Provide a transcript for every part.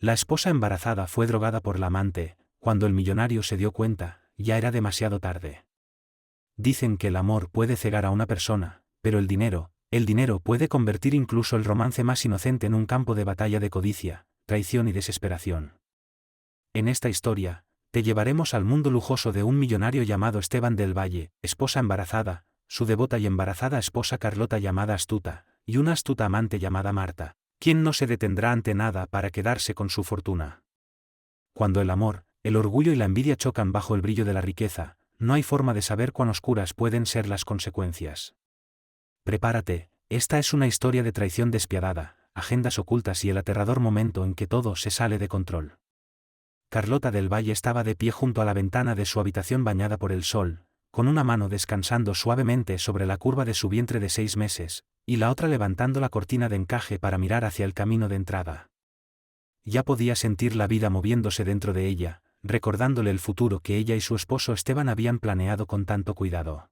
La esposa embarazada fue drogada por la amante. Cuando el millonario se dio cuenta, ya era demasiado tarde. Dicen que el amor puede cegar a una persona, pero el dinero puede convertir incluso el romance más inocente en un campo de batalla de codicia, traición y desesperación. En esta historia, te llevaremos al mundo lujoso de un millonario llamado Esteban del Valle, esposa embarazada, su devota y embarazada esposa Carlota llamada Astuta, y una astuta amante llamada Marta, quien no se detendrá ante nada para quedarse con su fortuna. Cuando el amor, el orgullo y la envidia chocan bajo el brillo de la riqueza, no hay forma de saber cuán oscuras pueden ser las consecuencias. Prepárate, esta es una historia de traición despiadada, agendas ocultas y el aterrador momento en que todo se sale de control. Carlota del Valle estaba de pie junto a la ventana de su habitación bañada por el sol, con una mano descansando suavemente sobre la curva de su vientre de 6 meses, y la otra levantando la cortina de encaje para mirar hacia el camino de entrada. Ya podía sentir la vida moviéndose dentro de ella, recordándole el futuro que ella y su esposo Esteban habían planeado con tanto cuidado.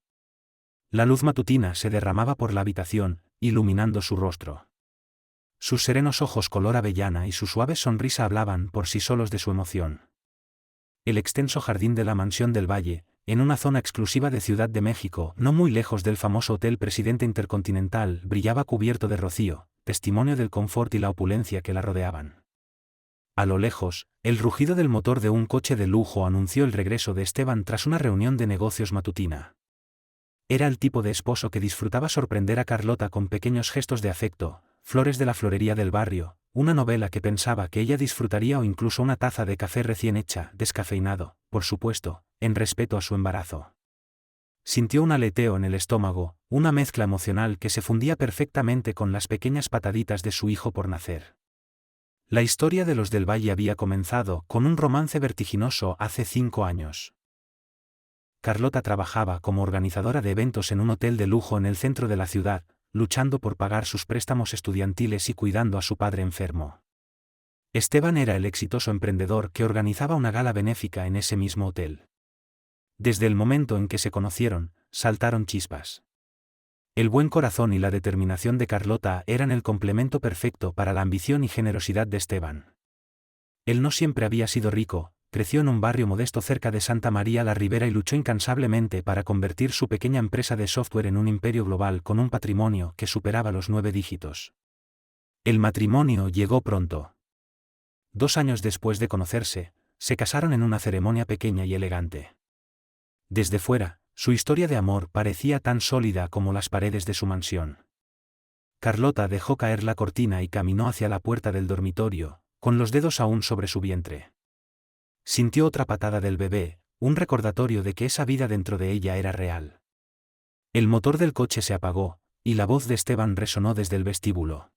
La luz matutina se derramaba por la habitación, iluminando su rostro. Sus serenos ojos color avellana y su suave sonrisa hablaban por sí solos de su emoción. El extenso jardín de la mansión del Valle, en una zona exclusiva de Ciudad de México, no muy lejos del famoso Hotel Presidente Intercontinental, brillaba cubierto de rocío, testimonio del confort y la opulencia que la rodeaban. A lo lejos, el rugido del motor de un coche de lujo anunció el regreso de Esteban tras una reunión de negocios matutina. Era el tipo de esposo que disfrutaba sorprender a Carlota con pequeños gestos de afecto, flores de la florería del barrio, una novela que pensaba que ella disfrutaría o incluso una taza de café recién hecha, descafeinado, por supuesto, en respeto a su embarazo. Sintió un aleteo en el estómago, una mezcla emocional que se fundía perfectamente con las pequeñas pataditas de su hijo por nacer. La historia de los del Valle había comenzado con un romance vertiginoso hace 5 años. Carlota trabajaba como organizadora de eventos en un hotel de lujo en el centro de la ciudad, luchando por pagar sus préstamos estudiantiles y cuidando a su padre enfermo. Esteban era el exitoso emprendedor que organizaba una gala benéfica en ese mismo hotel. Desde el momento en que se conocieron, saltaron chispas. El buen corazón y la determinación de Carlota eran el complemento perfecto para la ambición y generosidad de Esteban. Él no siempre había sido rico, creció en un barrio modesto cerca de Santa María la Ribera y luchó incansablemente para convertir su pequeña empresa de software en un imperio global con un patrimonio que superaba los 9 dígitos. El matrimonio llegó pronto. 2 años después de conocerse, se casaron en una ceremonia pequeña y elegante. Desde fuera, su historia de amor parecía tan sólida como las paredes de su mansión. Carlota dejó caer la cortina y caminó hacia la puerta del dormitorio, con los dedos aún sobre su vientre. Sintió otra patada del bebé, un recordatorio de que esa vida dentro de ella era real. El motor del coche se apagó, y la voz de Esteban resonó desde el vestíbulo.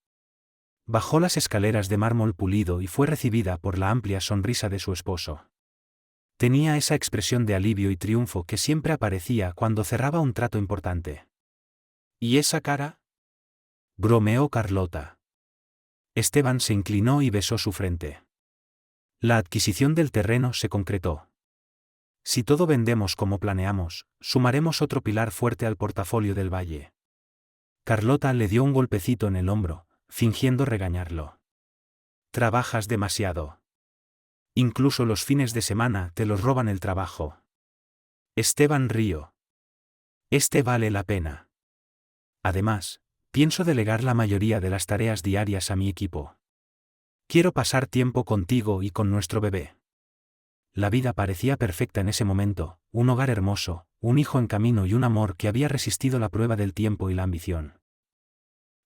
Bajó las escaleras de mármol pulido y fue recibida por la amplia sonrisa de su esposo. Tenía esa expresión de alivio y triunfo que siempre aparecía cuando cerraba un trato importante. ¿Y esa cara?, bromeó Carlota. Esteban se inclinó y besó su frente. La adquisición del terreno se concretó. Si todo vendemos como planeamos, sumaremos otro pilar fuerte al portafolio del Valle. Carlota le dio un golpecito en el hombro, fingiendo regañarlo. Trabajas demasiado. Incluso los fines de semana te los roban el trabajo. Esteban rió. Este vale la pena. Además, pienso delegar la mayoría de las tareas diarias a mi equipo. Quiero pasar tiempo contigo y con nuestro bebé. La vida parecía perfecta en ese momento, un hogar hermoso, un hijo en camino y un amor que había resistido la prueba del tiempo y la ambición.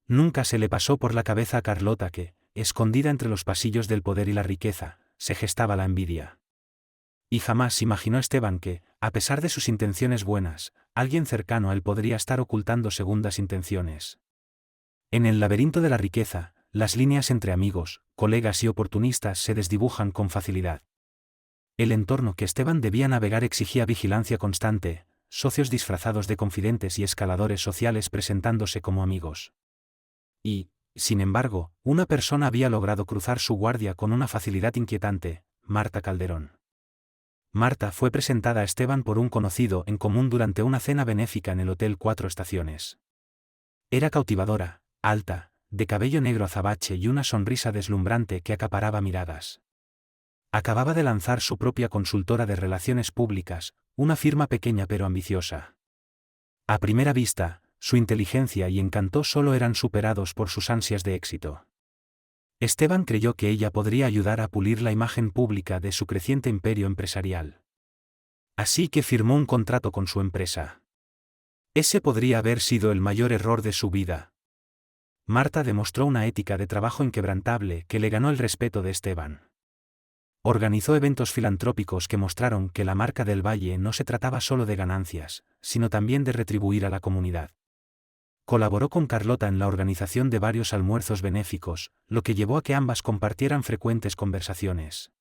Nunca se le pasó por la cabeza a Carlota que, escondida entre los pasillos del poder y la riqueza, se gestaba la envidia. Y jamás imaginó Esteban que, a pesar de sus intenciones buenas, alguien cercano a él podría estar ocultando segundas intenciones. En el laberinto de la riqueza, las líneas entre amigos, colegas y oportunistas se desdibujan con facilidad. El entorno que Esteban debía navegar exigía vigilancia constante, socios disfrazados de confidentes y escaladores sociales presentándose como amigos. Y, sin embargo, una persona había logrado cruzar su guardia con una facilidad inquietante: Marta Calderón. Marta fue presentada a Esteban por un conocido en común durante una cena benéfica en el Hotel 4 Estaciones. Era cautivadora, alta, de cabello negro azabache y una sonrisa deslumbrante que acaparaba miradas. Acababa de lanzar su propia consultora de relaciones públicas, una firma pequeña pero ambiciosa. A primera vista, su inteligencia y encanto solo eran superados por sus ansias de éxito. Esteban creyó que ella podría ayudar a pulir la imagen pública de su creciente imperio empresarial. Así que firmó un contrato con su empresa. Ese podría haber sido el mayor error de su vida. Marta demostró una ética de trabajo inquebrantable que le ganó el respeto de Esteban. Organizó eventos filantrópicos que mostraron que la marca del Valle no se trataba solo de ganancias, sino también de retribuir a la comunidad. Colaboró con Carlota en la organización de varios almuerzos benéficos, lo que llevó a que ambas compartieran frecuentes conversaciones.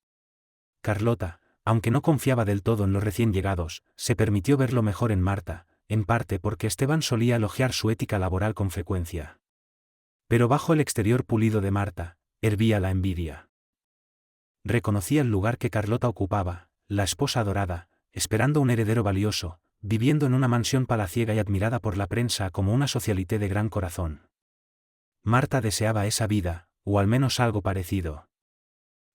Carlota, aunque no confiaba del todo en los recién llegados, se permitió ver lo mejor en Marta, en parte porque Esteban solía elogiar su ética laboral con frecuencia. Pero bajo el exterior pulido de Marta, hervía la envidia. Reconocía el lugar que Carlota ocupaba, la esposa adorada, esperando un heredero valioso, viviendo en una mansión palaciega y admirada por la prensa como una socialité de gran corazón. Marta deseaba esa vida, o al menos algo parecido.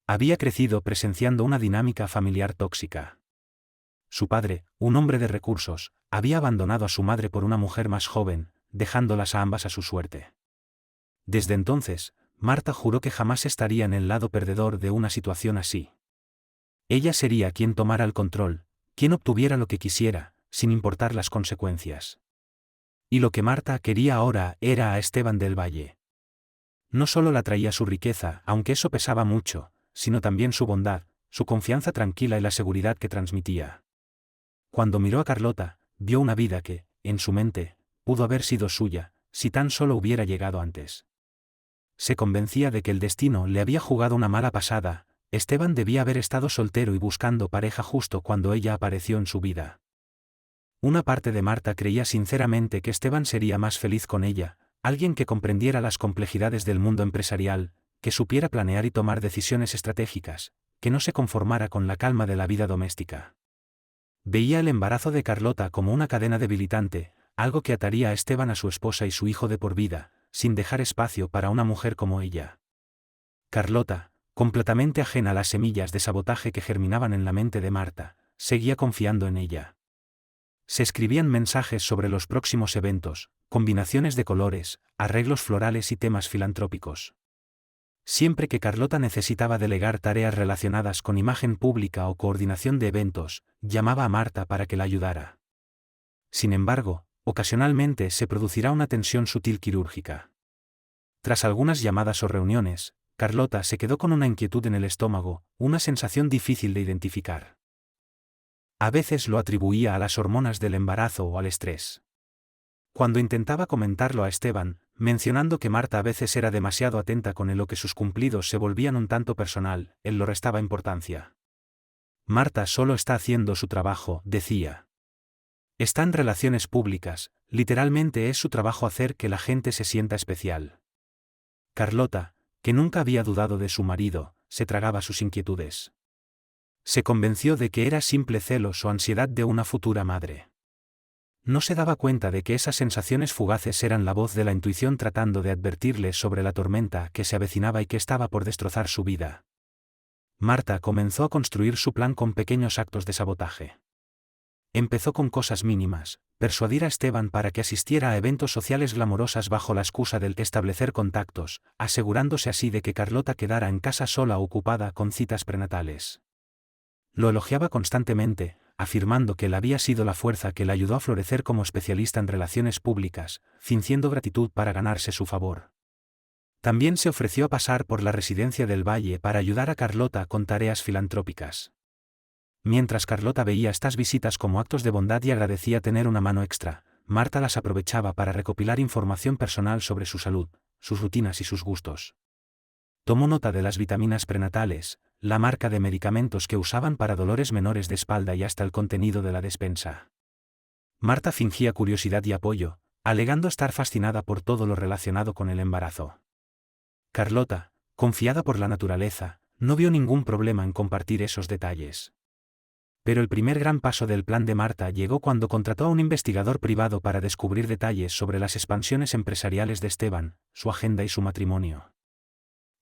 Había crecido presenciando una dinámica familiar tóxica. Su padre, un hombre de recursos, había abandonado a su madre por una mujer más joven, dejándolas a ambas a su suerte. Desde entonces, Marta juró que jamás estaría en el lado perdedor de una situación así. Ella sería quien tomara el control, quien obtuviera lo que quisiera, sin importar las consecuencias. Y lo que Marta quería ahora era a Esteban del Valle. No solo la atraía su riqueza, aunque eso pesaba mucho, sino también su bondad, su confianza tranquila y la seguridad que transmitía. Cuando miró a Carlota, vio una vida que, en su mente, pudo haber sido suya, si tan solo hubiera llegado antes. Se convencía de que el destino le había jugado una mala pasada. Esteban debía haber estado soltero y buscando pareja justo cuando ella apareció en su vida. Una parte de Marta creía sinceramente que Esteban sería más feliz con ella, alguien que comprendiera las complejidades del mundo empresarial, que supiera planear y tomar decisiones estratégicas, que no se conformara con la calma de la vida doméstica. Veía el embarazo de Carlota como una cadena debilitante, algo que ataría a Esteban a su esposa y su hijo de por vida, sin dejar espacio para una mujer como ella. Carlota, completamente ajena a las semillas de sabotaje que germinaban en la mente de Marta, seguía confiando en ella. Se escribían mensajes sobre los próximos eventos, combinaciones de colores, arreglos florales y temas filantrópicos. Siempre que Carlota necesitaba delegar tareas relacionadas con imagen pública o coordinación de eventos, llamaba a Marta para que la ayudara. Sin embargo, ocasionalmente se producirá una tensión sutil quirúrgica. Tras algunas llamadas o reuniones, Carlota se quedó con una inquietud en el estómago, una sensación difícil de identificar. A veces lo atribuía a las hormonas del embarazo o al estrés. Cuando intentaba comentarlo a Esteban, mencionando que Marta a veces era demasiado atenta con él o que sus cumplidos se volvían un tanto personal, él lo restaba importancia. Marta solo está haciendo su trabajo, decía. Está en relaciones públicas, literalmente es su trabajo hacer que la gente se sienta especial. Carlota, que nunca había dudado de su marido, se tragaba sus inquietudes. Se convenció de que era simple celos o ansiedad de una futura madre. No se daba cuenta de que esas sensaciones fugaces eran la voz de la intuición tratando de advertirle sobre la tormenta que se avecinaba y que estaba por destrozar su vida. Marta comenzó a construir su plan con pequeños actos de sabotaje. Empezó con cosas mínimas, persuadir a Esteban para que asistiera a eventos sociales glamorosas bajo la excusa del establecer contactos, asegurándose así de que Carlota quedara en casa sola o ocupada con citas prenatales. Lo elogiaba constantemente, afirmando que él había sido la fuerza que le ayudó a florecer como especialista en relaciones públicas, fingiendo gratitud para ganarse su favor. También se ofreció a pasar por la residencia del Valle para ayudar a Carlota con tareas filantrópicas. Mientras Carlota veía estas visitas como actos de bondad y agradecía tener una mano extra, Marta las aprovechaba para recopilar información personal sobre su salud, sus rutinas y sus gustos. Tomó nota de las vitaminas prenatales, la marca de medicamentos que usaban para dolores menores de espalda y hasta el contenido de la despensa. Marta fingía curiosidad y apoyo, alegando estar fascinada por todo lo relacionado con el embarazo. Carlota, confiada por la naturaleza, no vio ningún problema en compartir esos detalles. Pero el primer gran paso del plan de Marta llegó cuando contrató a un investigador privado para descubrir detalles sobre las expansiones empresariales de Esteban, su agenda y su matrimonio.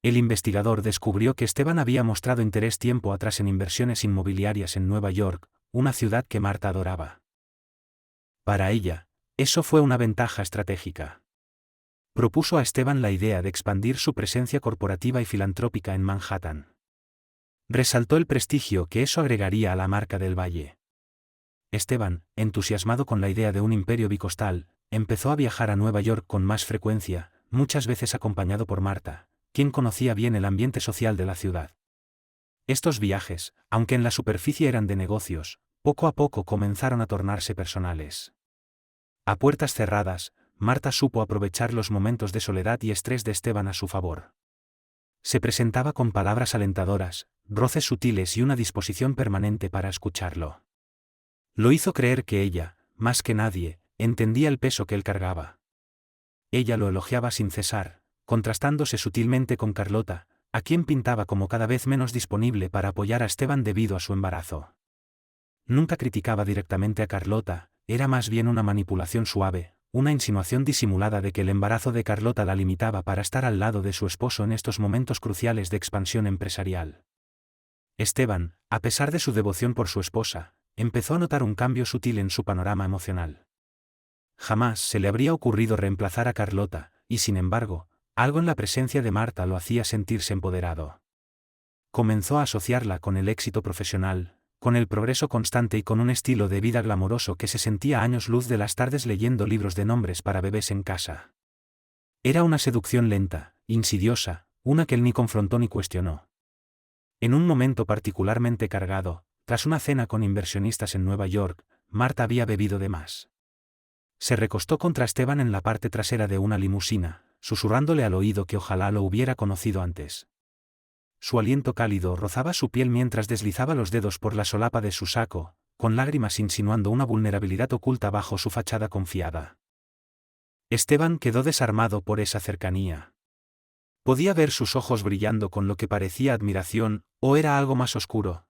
El investigador descubrió que Esteban había mostrado interés tiempo atrás en inversiones inmobiliarias en Nueva York, una ciudad que Marta adoraba. Para ella, eso fue una ventaja estratégica. Propuso a Esteban la idea de expandir su presencia corporativa y filantrópica en Manhattan. Resaltó el prestigio que eso agregaría a la marca del Valle. Esteban, entusiasmado con la idea de un imperio bicostal, empezó a viajar a Nueva York con más frecuencia, muchas veces acompañado por Marta, quien conocía bien el ambiente social de la ciudad. Estos viajes, aunque en la superficie eran de negocios, poco a poco comenzaron a tornarse personales. A puertas cerradas, Marta supo aprovechar los momentos de soledad y estrés de Esteban a su favor. Se presentaba con palabras alentadoras, roces sutiles y una disposición permanente para escucharlo. Lo hizo creer que ella, más que nadie, entendía el peso que él cargaba. Ella lo elogiaba sin cesar, contrastándose sutilmente con Carlota, a quien pintaba como cada vez menos disponible para apoyar a Esteban debido a su embarazo. Nunca criticaba directamente a Carlota, era más bien una manipulación suave, una insinuación disimulada de que el embarazo de Carlota la limitaba para estar al lado de su esposo en estos momentos cruciales de expansión empresarial. Esteban, a pesar de su devoción por su esposa, empezó a notar un cambio sutil en su panorama emocional. Jamás se le habría ocurrido reemplazar a Carlota, y sin embargo, algo en la presencia de Marta lo hacía sentirse empoderado. Comenzó a asociarla con el éxito profesional, con el progreso constante y con un estilo de vida glamoroso que se sentía a años luz de las tardes leyendo libros de nombres para bebés en casa. Era una seducción lenta, insidiosa, una que él ni confrontó ni cuestionó. En un momento particularmente cargado, tras una cena con inversionistas en Nueva York, Marta había bebido de más. Se recostó contra Esteban en la parte trasera de una limusina, susurrándole al oído que ojalá lo hubiera conocido antes. Su aliento cálido rozaba su piel mientras deslizaba los dedos por la solapa de su saco, con lágrimas insinuando una vulnerabilidad oculta bajo su fachada confiada. Esteban quedó desarmado por esa cercanía. Podía ver sus ojos brillando con lo que parecía admiración, o era algo más oscuro.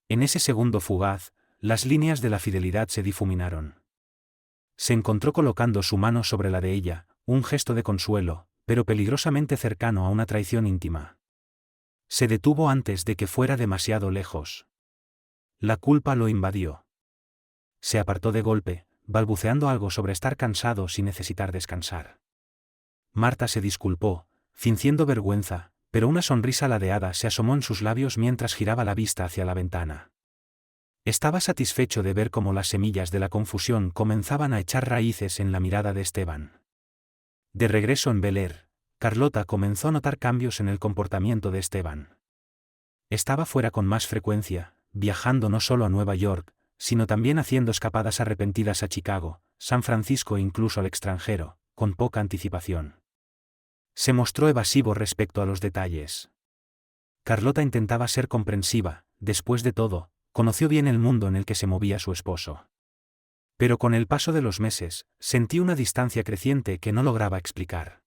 En ese segundo fugaz, las líneas de la fidelidad se difuminaron. Se encontró colocando su mano sobre la de ella, un gesto de consuelo, pero peligrosamente cercano a una traición íntima. Se detuvo antes de que fuera demasiado lejos. La culpa lo invadió. Se apartó de golpe, balbuceando algo sobre estar cansado sin necesitar descansar. Marta se disculpó, fingiendo vergüenza, pero una sonrisa ladeada se asomó en sus labios mientras giraba la vista hacia la ventana. Estaba satisfecho de ver cómo las semillas de la confusión comenzaban a echar raíces en la mirada de Esteban. De regreso en Bel Air, Carlota comenzó a notar cambios en el comportamiento de Esteban. Estaba fuera con más frecuencia, viajando no solo a Nueva York, sino también haciendo escapadas arrepentidas a Chicago, San Francisco e incluso al extranjero, con poca anticipación. Se mostró evasivo respecto a los detalles. Carlota intentaba ser comprensiva, después de todo, conoció bien el mundo en el que se movía su esposo. Pero con el paso de los meses, sentí una distancia creciente que no lograba explicar.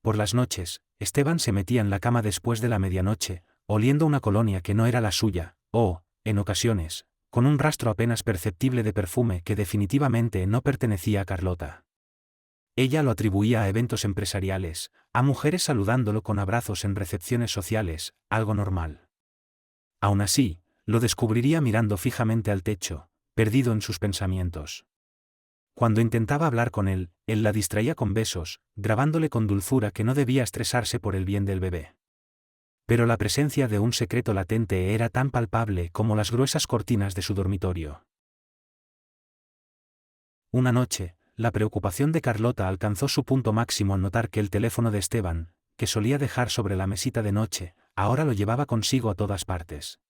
Por las noches, Esteban se metía en la cama después de la medianoche, oliendo una colonia que no era la suya, o, en ocasiones, con un rastro apenas perceptible de perfume que definitivamente no pertenecía a Carlota. Ella lo atribuía a eventos empresariales, a mujeres saludándolo con abrazos en recepciones sociales, algo normal. Aún así, lo descubriría mirando fijamente al techo, perdido en sus pensamientos. Cuando intentaba hablar con él la distraía con besos, grabándole con dulzura que no debía estresarse por el bien del bebé. Pero la presencia de un secreto latente era tan palpable como las gruesas cortinas de su dormitorio. Una noche, la preocupación de Carlota alcanzó su punto máximo al notar que el teléfono de Esteban, que solía dejar sobre la mesita de noche, ahora lo llevaba consigo a todas partes.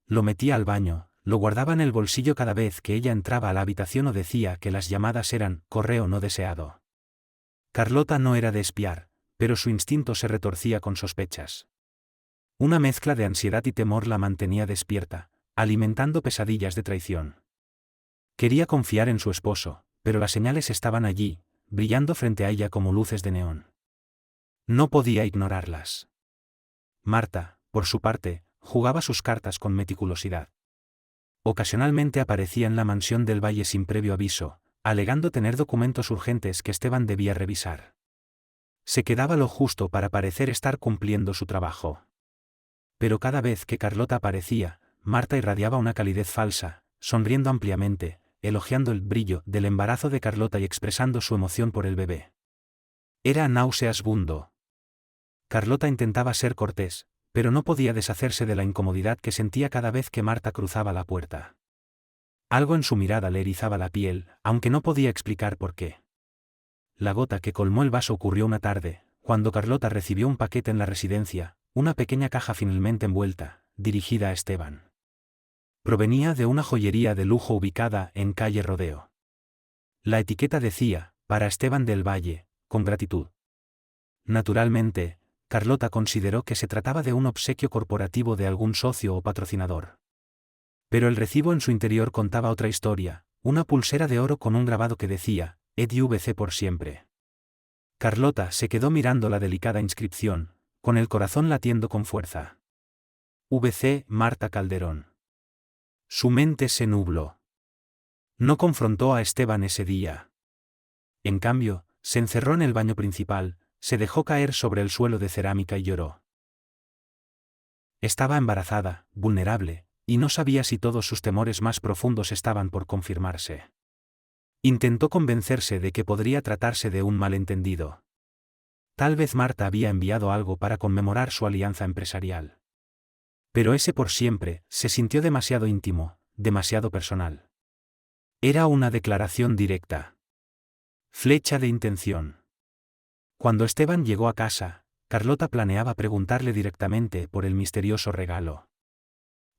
Lo metía al baño, lo guardaba en el bolsillo cada vez que ella entraba a la habitación o decía que las llamadas eran correo no deseado. Carlota no era de espiar, pero su instinto se retorcía con sospechas. Una mezcla de ansiedad y temor la mantenía despierta, alimentando pesadillas de traición. Quería confiar en su esposo, pero las señales estaban allí, brillando frente a ella como luces de neón. No podía ignorarlas. Marta, por su parte, jugaba sus cartas con meticulosidad. Ocasionalmente aparecía en la mansión del Valle sin previo aviso, alegando tener documentos urgentes que Esteban debía revisar. Se quedaba lo justo para parecer estar cumpliendo su trabajo. Pero cada vez que Carlota aparecía, Marta irradiaba una calidez falsa, sonriendo ampliamente, elogiando el brillo del embarazo de Carlota y expresando su emoción por el bebé. Era nauseabundo. Carlota intentaba ser cortés, pero no podía deshacerse de la incomodidad que sentía cada vez que Marta cruzaba la puerta. Algo en su mirada le erizaba la piel, aunque no podía explicar por qué. La gota que colmó el vaso ocurrió una tarde, cuando Carlota recibió un paquete en la residencia, una pequeña caja finalmente envuelta, dirigida a Esteban. Provenía de una joyería de lujo ubicada en calle Rodeo. La etiqueta decía, para Esteban del Valle, con gratitud. Naturalmente, Carlota consideró que se trataba de un obsequio corporativo de algún socio o patrocinador. Pero el recibo en su interior contaba otra historia, una pulsera de oro con un grabado que decía, EDVC por siempre. Carlota se quedó mirando la delicada inscripción, con el corazón latiendo con fuerza. VC Marta Calderón. Su mente se nubló. No confrontó a Esteban ese día. En cambio, se encerró en el baño principal, se dejó caer sobre el suelo de cerámica y lloró. Estaba embarazada, vulnerable, y no sabía si todos sus temores más profundos estaban por confirmarse. Intentó convencerse de que podría tratarse de un malentendido. Tal vez Marta había enviado algo para conmemorar su alianza empresarial. Pero ese por siempre se sintió demasiado íntimo, demasiado personal. Era una declaración directa. Flecha de intención. Cuando Esteban llegó a casa, Carlota planeaba preguntarle directamente por el misterioso regalo.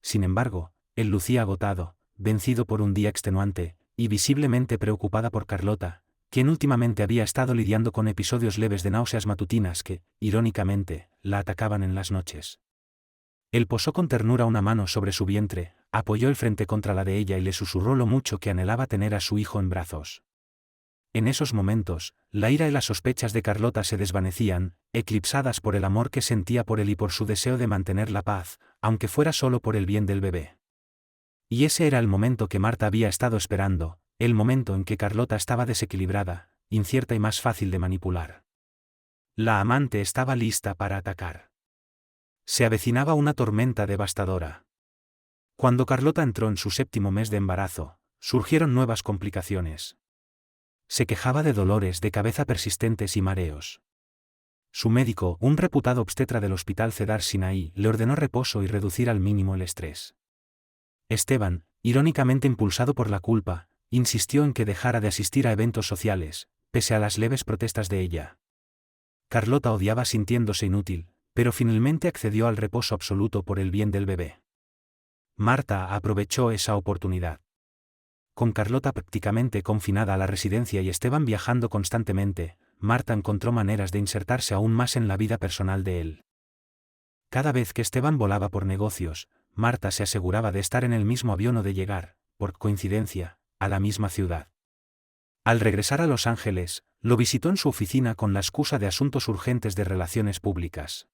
Sin embargo, él lucía agotado, vencido por un día extenuante, y visiblemente preocupada por Carlota, quien últimamente había estado lidiando con episodios leves de náuseas matutinas que, irónicamente, la atacaban en las noches. Él posó con ternura una mano sobre su vientre, apoyó el frente contra la de ella y le susurró lo mucho que anhelaba tener a su hijo en brazos. En esos momentos, la ira y las sospechas de Carlota se desvanecían, eclipsadas por el amor que sentía por él y por su deseo de mantener la paz, aunque fuera solo por el bien del bebé. Y ese era el momento que Marta había estado esperando, el momento en que Carlota estaba desequilibrada, incierta y más fácil de manipular. La amante estaba lista para atacar. Se avecinaba una tormenta devastadora. Cuando Carlota entró en su 7º mes de embarazo, surgieron nuevas complicaciones. Se quejaba de dolores de cabeza persistentes y mareos. Su médico, un reputado obstetra del Hospital Cedar Sinaí, le ordenó reposo y reducir al mínimo el estrés. Esteban, irónicamente impulsado por la culpa, insistió en que dejara de asistir a eventos sociales, pese a las leves protestas de ella. Carlota odiaba sintiéndose inútil, pero finalmente accedió al reposo absoluto por el bien del bebé. Marta aprovechó esa oportunidad. Con Carlota prácticamente confinada a la residencia y Esteban viajando constantemente, Marta encontró maneras de insertarse aún más en la vida personal de él. Cada vez que Esteban volaba por negocios, Marta se aseguraba de estar en el mismo avión o de llegar, por coincidencia, a la misma ciudad. Al regresar a Los Ángeles, lo visitó en su oficina con la excusa de asuntos urgentes de relaciones públicas.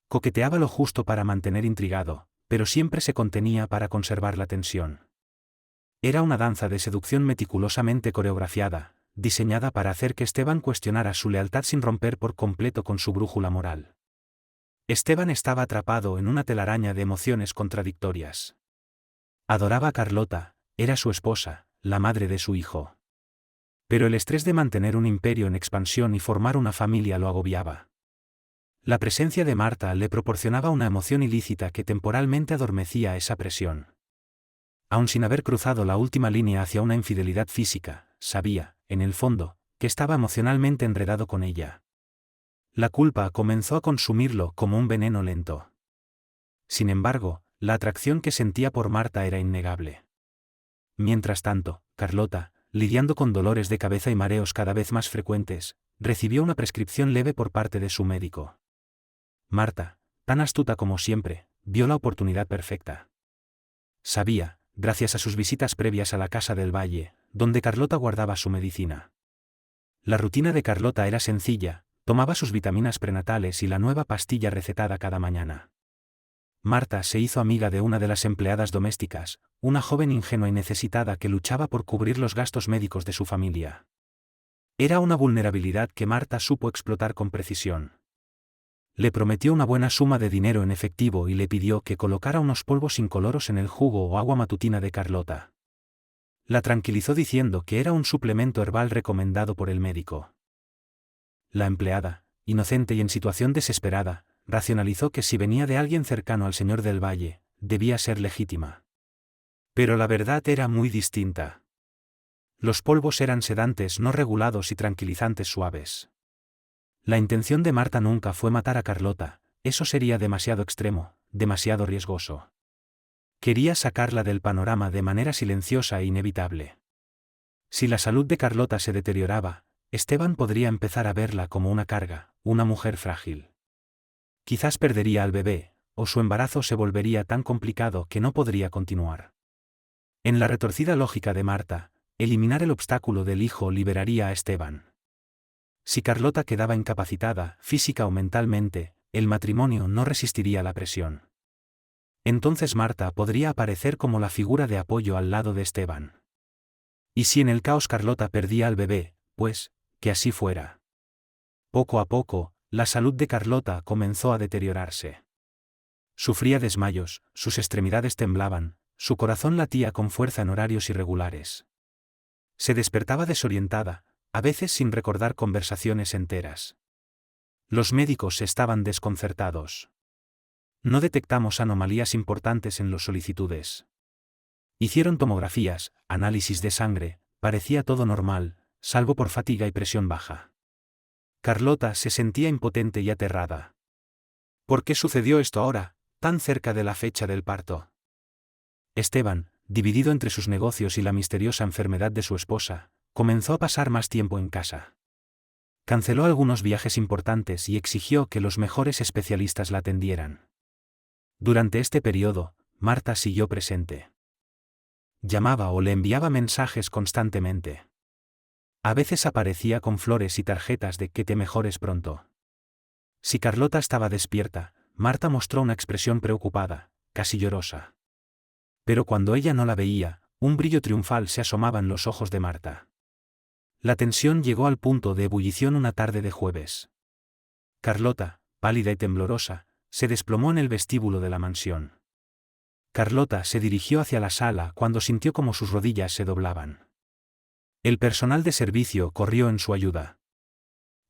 Coqueteaba lo justo para mantener intrigado, pero siempre se contenía para conservar la tensión. Era una danza de seducción meticulosamente coreografiada, diseñada para hacer que Esteban cuestionara su lealtad sin romper por completo con su brújula moral. Esteban estaba atrapado en una telaraña de emociones contradictorias. Adoraba a Carlota, era su esposa, la madre de su hijo. Pero el estrés de mantener un imperio en expansión y formar una familia lo agobiaba. La presencia de Marta le proporcionaba una emoción ilícita que temporalmente adormecía esa presión. Aun sin haber cruzado la última línea hacia una infidelidad física, sabía, en el fondo, que estaba emocionalmente enredado con ella. La culpa comenzó a consumirlo como un veneno lento. Sin embargo, la atracción que sentía por Marta era innegable. Mientras tanto, Carlota, lidiando con dolores de cabeza y mareos cada vez más frecuentes, recibió una prescripción leve por parte de su médico. Marta, tan astuta como siempre, vio la oportunidad perfecta. Sabía, gracias a sus visitas previas a la casa del Valle, donde Carlota guardaba su medicina. La rutina de Carlota era sencilla, tomaba sus vitaminas prenatales y la nueva pastilla recetada cada mañana. Marta se hizo amiga de una de las empleadas domésticas, una joven ingenua y necesitada que luchaba por cubrir los gastos médicos de su familia. Era una vulnerabilidad que Marta supo explotar con precisión. Le prometió una buena suma de dinero en efectivo y le pidió que colocara unos polvos incoloros en el jugo o agua matutina de Carlota. La tranquilizó diciendo que era un suplemento herbal recomendado por el médico. La empleada, inocente y en situación desesperada, racionalizó que si venía de alguien cercano al señor del Valle, debía ser legítima. Pero la verdad era muy distinta. Los polvos eran sedantes no regulados y tranquilizantes suaves. La intención de Marta nunca fue matar a Carlota, eso sería demasiado extremo, demasiado riesgoso. Quería sacarla del panorama de manera silenciosa e inevitable. Si la salud de Carlota se deterioraba, Esteban podría empezar a verla como una carga, una mujer frágil. Quizás perdería al bebé, o su embarazo se volvería tan complicado que no podría continuar. En la retorcida lógica de Marta, eliminar el obstáculo del hijo liberaría a Esteban. Si Carlota quedaba incapacitada, física o mentalmente, el matrimonio no resistiría la presión. Entonces Marta podría aparecer como la figura de apoyo al lado de Esteban. Y si en el caos Carlota perdía al bebé, pues, que así fuera. Poco a poco, la salud de Carlota comenzó a deteriorarse. Sufría desmayos, sus extremidades temblaban, su corazón latía con fuerza en horarios irregulares. Se despertaba desorientada, a veces sin recordar conversaciones enteras. Los médicos estaban desconcertados. No detectamos anomalías importantes en las solicitudes. Hicieron tomografías, análisis de sangre, parecía todo normal, salvo por fatiga y presión baja. Carlota se sentía impotente y aterrada. ¿Por qué sucedió esto ahora, tan cerca de la fecha del parto? Esteban, dividido entre sus negocios y la misteriosa enfermedad de su esposa, comenzó a pasar más tiempo en casa. Canceló algunos viajes importantes y exigió que los mejores especialistas la atendieran. Durante este periodo, Marta siguió presente. Llamaba o le enviaba mensajes constantemente. A veces aparecía con flores y tarjetas de que te mejores pronto. Si Carlota estaba despierta, Marta mostró una expresión preocupada, casi llorosa. Pero cuando ella no la veía, un brillo triunfal se asomaba en los ojos de Marta. La tensión llegó al punto de ebullición una tarde de jueves. Carlota, pálida y temblorosa, se desplomó en el vestíbulo de la mansión. Carlota se dirigió hacia la sala cuando sintió como sus rodillas se doblaban. El personal de servicio corrió en su ayuda.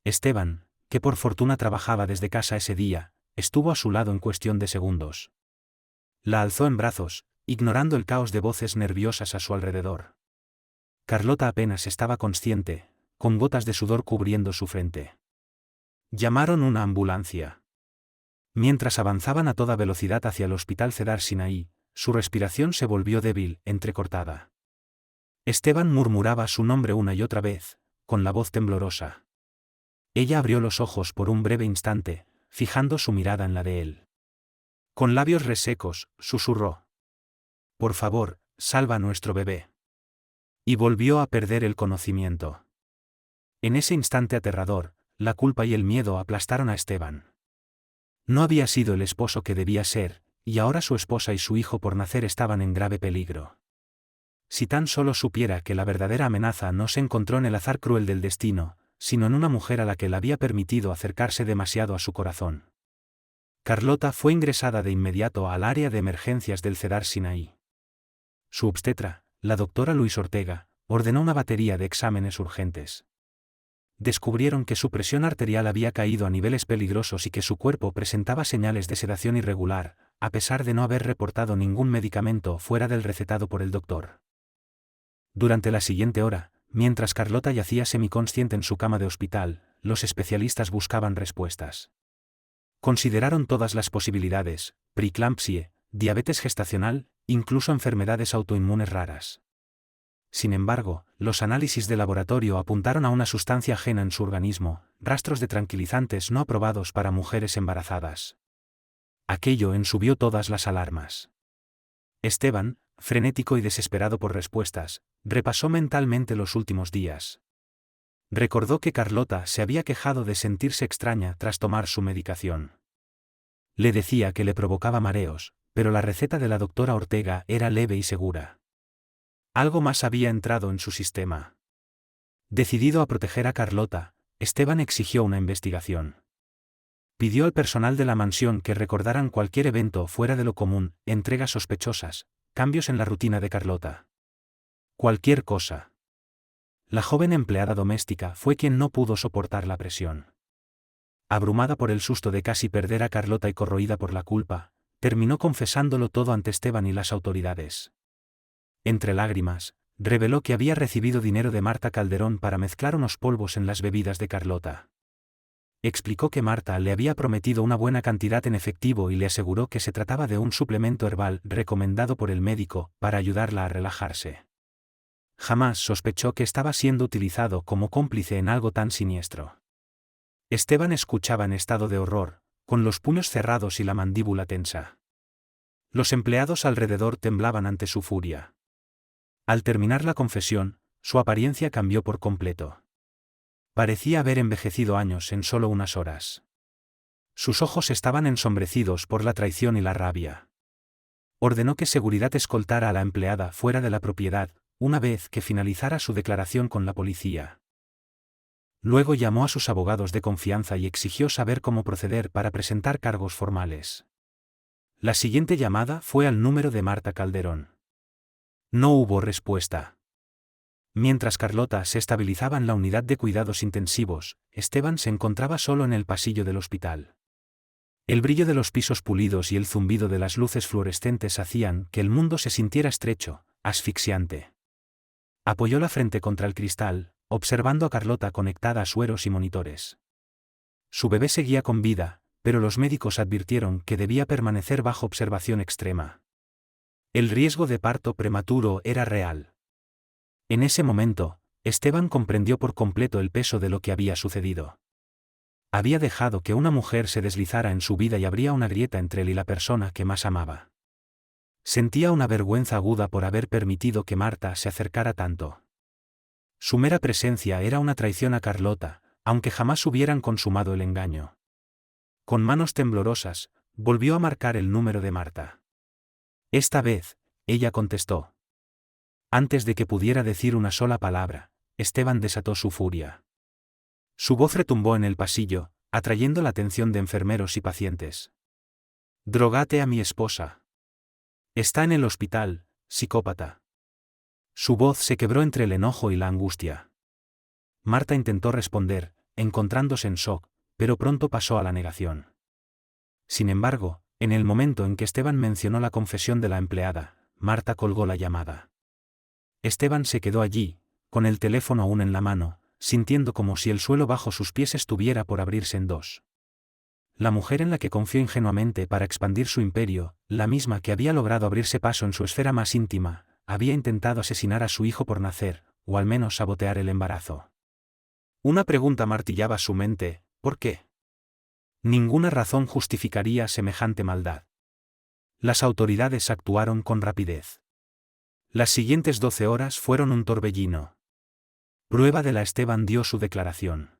Esteban, que por fortuna trabajaba desde casa ese día, estuvo a su lado en cuestión de segundos. La alzó en brazos, ignorando el caos de voces nerviosas a su alrededor. Carlota apenas estaba consciente, con gotas de sudor cubriendo su frente. Llamaron una ambulancia. Mientras avanzaban a toda velocidad hacia el hospital Cedar Sinaí, su respiración se volvió débil, entrecortada. Esteban murmuraba su nombre una y otra vez, con la voz temblorosa. Ella abrió los ojos por un breve instante, fijando su mirada en la de él. Con labios resecos, susurró: «Por favor, salva a nuestro bebé». Y volvió a perder el conocimiento. En ese instante aterrador, la culpa y el miedo aplastaron a Esteban. No había sido el esposo que debía ser, y ahora su esposa y su hijo por nacer estaban en grave peligro. Si tan solo supiera que la verdadera amenaza no se encontró en el azar cruel del destino, sino en una mujer a la que le había permitido acercarse demasiado a su corazón. Carlota fue ingresada de inmediato al área de emergencias del Cedar Sinaí. Su obstetra, la doctora Luis Ortega, ordenó una batería de exámenes urgentes. Descubrieron que su presión arterial había caído a niveles peligrosos y que su cuerpo presentaba señales de sedación irregular, a pesar de no haber reportado ningún medicamento fuera del recetado por el doctor. Durante la siguiente hora, mientras Carlota yacía semiconsciente en su cama de hospital, los especialistas buscaban respuestas. Consideraron todas las posibilidades: preeclampsia, diabetes gestacional, incluso enfermedades autoinmunes raras. Sin embargo, los análisis de laboratorio apuntaron a una sustancia ajena en su organismo, rastros de tranquilizantes no aprobados para mujeres embarazadas. Aquello ensubió todas las alarmas. Esteban, frenético y desesperado por respuestas, repasó mentalmente los últimos días. Recordó que Carlota se había quejado de sentirse extraña tras tomar su medicación. Le decía que le provocaba mareos, pero la receta de la doctora Ortega era leve y segura. Algo más había entrado en su sistema. Decidido a proteger a Carlota, Esteban exigió una investigación. Pidió al personal de la mansión que recordaran cualquier evento fuera de lo común, entregas sospechosas, cambios en la rutina de Carlota. Cualquier cosa. La joven empleada doméstica fue quien no pudo soportar la presión. Abrumada por el susto de casi perder a Carlota y corroída por la culpa, terminó confesándolo todo ante Esteban y las autoridades. Entre lágrimas, reveló que había recibido dinero de Marta Calderón para mezclar unos polvos en las bebidas de Carlota. Explicó que Marta le había prometido una buena cantidad en efectivo y le aseguró que se trataba de un suplemento herbal recomendado por el médico para ayudarla a relajarse. Jamás sospechó que estaba siendo utilizado como cómplice en algo tan siniestro. Esteban escuchaba en estado de horror, con los puños cerrados y la mandíbula tensa. Los empleados alrededor temblaban ante su furia. Al terminar la confesión, su apariencia cambió por completo. Parecía haber envejecido años en solo unas horas. Sus ojos estaban ensombrecidos por la traición y la rabia. Ordenó que seguridad escoltara a la empleada fuera de la propiedad, una vez que finalizara su declaración con la policía. Luego llamó a sus abogados de confianza y exigió saber cómo proceder para presentar cargos formales. La siguiente llamada fue al número de Marta Calderón. No hubo respuesta. Mientras Carlota se estabilizaba en la unidad de cuidados intensivos, Esteban se encontraba solo en el pasillo del hospital. El brillo de los pisos pulidos y el zumbido de las luces fluorescentes hacían que el mundo se sintiera estrecho, asfixiante. Apoyó la frente contra el cristal, observando a Carlota conectada a sueros y monitores. Su bebé seguía con vida, pero los médicos advirtieron que debía permanecer bajo observación extrema. El riesgo de parto prematuro era real. En ese momento, Esteban comprendió por completo el peso de lo que había sucedido. Había dejado que una mujer se deslizara en su vida y abría una grieta entre él y la persona que más amaba. Sentía una vergüenza aguda por haber permitido que Marta se acercara tanto. Su mera presencia era una traición a Carlota, aunque jamás hubieran consumado el engaño. Con manos temblorosas, volvió a marcar el número de Marta. Esta vez, ella contestó. Antes de que pudiera decir una sola palabra, Esteban desató su furia. Su voz retumbó en el pasillo, atrayendo la atención de enfermeros y pacientes. «Drogate a mi esposa. Está en el hospital, psicópata». Su voz se quebró entre el enojo y la angustia. Marta intentó responder, encontrándose en shock, pero pronto pasó a la negación. Sin embargo, en el momento en que Esteban mencionó la confesión de la empleada, Marta colgó la llamada. Esteban se quedó allí, con el teléfono aún en la mano, sintiendo como si el suelo bajo sus pies estuviera por abrirse en dos. La mujer en la que confió ingenuamente para expandir su imperio, la misma que había logrado abrirse paso en su esfera más íntima, había intentado asesinar a su hijo por nacer, o al menos sabotear el embarazo. Una pregunta martillaba su mente: ¿por qué? Ninguna razón justificaría semejante maldad. Las autoridades actuaron con rapidez. Las siguientes 12 horas fueron un torbellino. Prueba de la Esteban dio su declaración.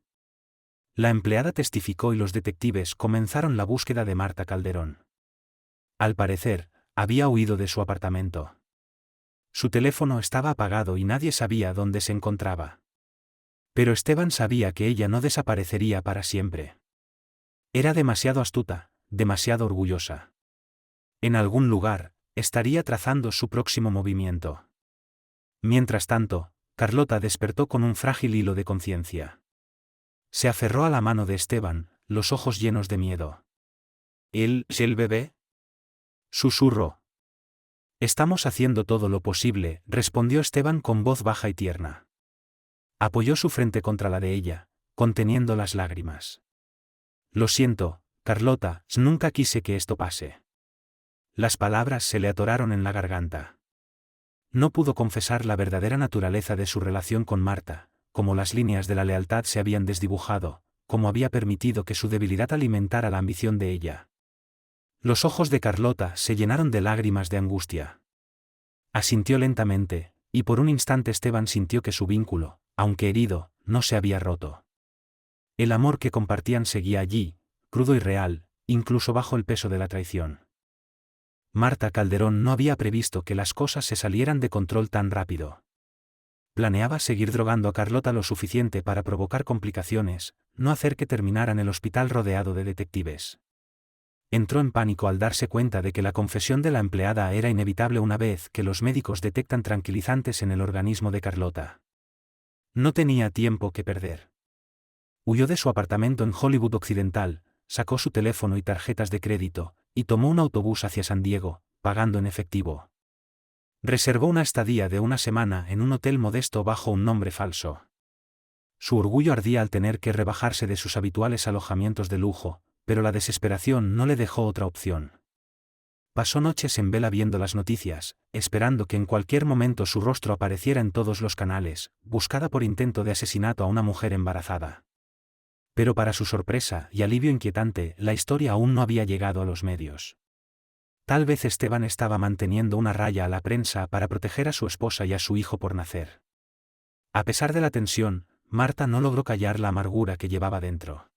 La empleada testificó y los detectives comenzaron la búsqueda de Marta Calderón. Al parecer, había huido de su apartamento. Su teléfono estaba apagado y nadie sabía dónde se encontraba. Pero Esteban sabía que ella no desaparecería para siempre. Era demasiado astuta, demasiado orgullosa. En algún lugar, estaría trazando su próximo movimiento. Mientras tanto, Carlota despertó con un frágil hilo de conciencia. Se aferró a la mano de Esteban, los ojos llenos de miedo. ¿El bebé? Susurró. Estamos haciendo todo lo posible, respondió Esteban con voz baja y tierna. Apoyó su frente contra la de ella, conteniendo las lágrimas. Lo siento, Carlota, nunca quise que esto pase. Las palabras se le atoraron en la garganta. No pudo confesar la verdadera naturaleza de su relación con Marta, cómo las líneas de la lealtad se habían desdibujado, cómo había permitido que su debilidad alimentara la ambición de ella. Los ojos de Carlota se llenaron de lágrimas de angustia. Asintió lentamente, y por un instante Esteban sintió que su vínculo, aunque herido, no se había roto. El amor que compartían seguía allí, crudo y real, incluso bajo el peso de la traición. Marta Calderón no había previsto que las cosas se salieran de control tan rápido. Planeaba seguir drogando a Carlota lo suficiente para provocar complicaciones, no hacer que terminara en el hospital rodeado de detectives. Entró en pánico al darse cuenta de que la confesión de la empleada era inevitable una vez que los médicos detectan tranquilizantes en el organismo de Carlota. No tenía tiempo que perder. Huyó de su apartamento en Hollywood Occidental, sacó su teléfono y tarjetas de crédito, y tomó un autobús hacia San Diego, pagando en efectivo. Reservó una estadía de una semana en un hotel modesto bajo un nombre falso. Su orgullo ardía al tener que rebajarse de sus habituales alojamientos de lujo, pero la desesperación no le dejó otra opción. Pasó noches en vela viendo las noticias, esperando que en cualquier momento su rostro apareciera en todos los canales, buscada por intento de asesinato a una mujer embarazada. Pero para su sorpresa y alivio inquietante, la historia aún no había llegado a los medios. Tal vez Esteban estaba manteniendo una raya a la prensa para proteger a su esposa y a su hijo por nacer. A pesar de la tensión, Marta no logró callar la amargura que llevaba dentro.